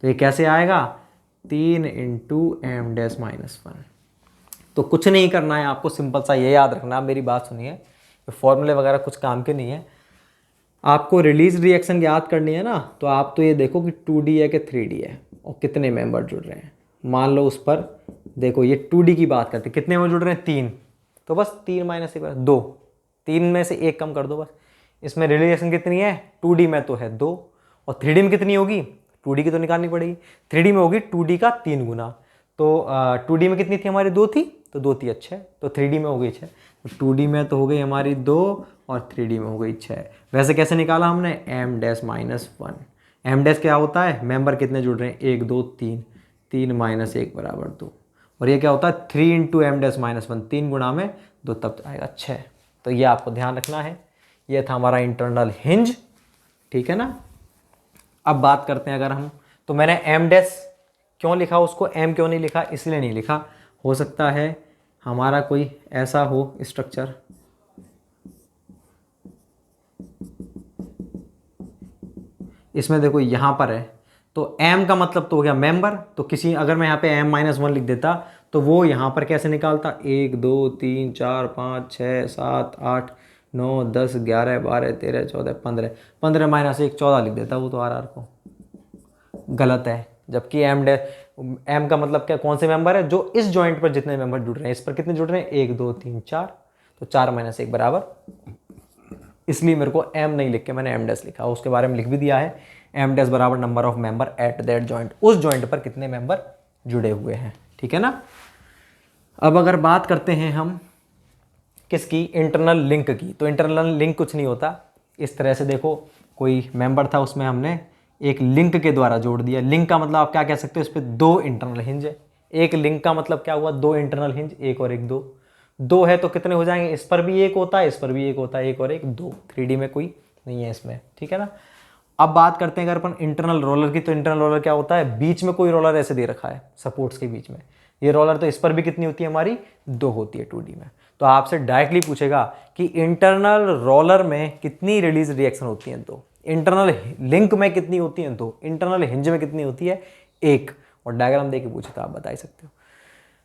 तो ये कैसे आएगा, 3 × m' -1। तो कुछ नहीं करना है आपको, सिंपल सा ये याद रखना, मेरी बात सुनिए, फॉर्मूले वगैरह कुछ काम के नहीं है। आपको रिलीज रिएक्शन याद करनी है ना, तो आप तो ये देखो कि 2D है कि 3D है, और कितने मेंबर जुड़ रहे हैं। मान लो उस पर देखो, ये 2D की बात करते हैं, कितने में जुड़ रहे हैं, 3, तो बस 3 - 1 2, 3 में से 1 कम कर दो बस। इसमें रिलीज रिएक्शन कितनी है, 2D में तो है 2, और 3D में कितनी होगी, 2D की तो निकालनी पड़ेगी, 3D में होगी 2D का 3 गुना। तो 2D में कितनी थी हमारी, 2 थी, तो 2 थी 6, तो 3D में हो गई 6। तो 2D में तो हो गई हमारी 2, और 3D में हो गई 6। वैसे कैसे निकाला हमने, m' - 1। m' क्या होता है, मेंबर कितने जुड़ रहे हैं, 1 2 3, 3 - 1 बराबर 2। और ये क्या होता है, 3 × m' - 1, 3 गुना में 2, तब आएगा 6। तो ये आपको ध्यान रखना है। ये था हमारा इंटरनल हिंज, ठीक है ना। अब बात करते हैं अगर हम, तो मैंने m' क्यों लिखा उसको, m क्यों नहीं लिखा, इसलिए नहीं लिखा, हो सकता है हमारा कोई ऐसा हो स्ट्रक्चर, इसमें देखो यहाँ पर है, तो m का मतलब तो हो गया मेंबर, तो किसी अगर मैं यहाँ पे m-1 लिख देता तो वो यहाँ पर कैसे निकालता, 1 2 3 4 5 6 7 8 9 10 11 12 13 14 15 15 माइनस 1 14 लिख देता वो तो आर को। गलत है, जबकि एम का मतलब क्या, कौन से मेंबर है, जो इस जॉइंट पर जितने मेंबर जुड़ रहे हैं, इस पर कितने जुड़ रहे हैं, 1 2 3 4, तो 4 माइनस 1 बराबर, इसलिए मेरे को एम नहीं लिख के मैंने एम डैश लिखा, उसके बारे में लिख भी दिया है, एम डैश बराबर number of member at that joint, उस जॉइंट पर कितने मेंबर जुड़े हुए हैं, ठीक है ना। अब अगर बात करते हैं हम किसकी, इंटरनल लिंक की, तो इंटरनल लिंक कुछ नहीं होता, इस तरह से देखो कोई मेंबर था, उसमें हमने एक लिंक के द्वारा जोड़ दिया। लिंक का मतलब आप क्या कह सकते हो, इस पर 2 इंटरनल हिंज है। एक लिंक का मतलब क्या हुआ, 2 इंटरनल हिंज, एक और एक, 2 है तो कितने हो जाएंगे, इस पर भी एक होता है, इस पर भी एक होता है, एक और एक 2, 3D में कोई नहीं है इसमें, ठीक है ना। अब बात करते हैं अगर अपन इंटरनल रोलर की, तो इंटरनल रोलर क्या होता है, बीच में कोई रोलर ऐसे दे रखा है सपोर्ट्स के बीच में, ये रोलर, तो इस पर भी कितनी होती है हमारी, 2 होती है 2D में। तो आपसे डायरेक्टली पूछेगा कि इंटरनल रोलर में कितनी रिलीज रिएक्शन होती हैं, तो इंटरनल लिंक में कितनी होती हैं, तो इंटरनल हिंज में कितनी होती है, 1, और डायग्राम देके पूछे तो आप बता ही सकते हो।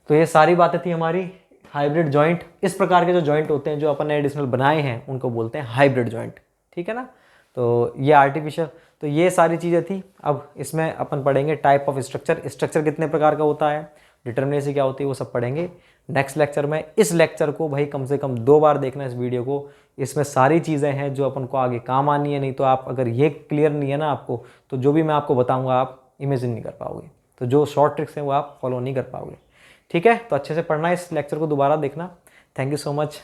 तो ये सारी बातें थी हमारी हाइब्रिड जॉइंट। इस प्रकार के जो जॉइंट होते हैं जो अपन ने एडिशनल बनाए हैं उनको बोलते हैं हाइब्रिड जॉइंट, ठीक है ना। तो ये आर्टिफिशियल, तो ये सारी चीज़ें थी। अब इसमें अपन पढ़ेंगे टाइप ऑफ स्ट्रक्चर, स्ट्रक्चर कितने प्रकार का होता है, डिटर्मिनेसी क्या होती है, वो सब पढ़ेंगे नेक्स्ट लेक्चर में। इस लेक्चर को भाई कम से कम 2 बार देखना, इस वीडियो को, इसमें सारी चीज़ें हैं जो अपन को आगे काम आनी है, नहीं तो आप अगर ये क्लियर नहीं है ना आपको, तो जो भी मैं आपको बताऊंगा आप इमेजिन नहीं कर पाओगे, तो जो शॉर्ट ट्रिक्स हैं वो आप फॉलो नहीं कर पाओगे, ठीक है। तो अच्छे से पढ़ना, इस लेक्चर को दोबारा देखना। Thank you so much.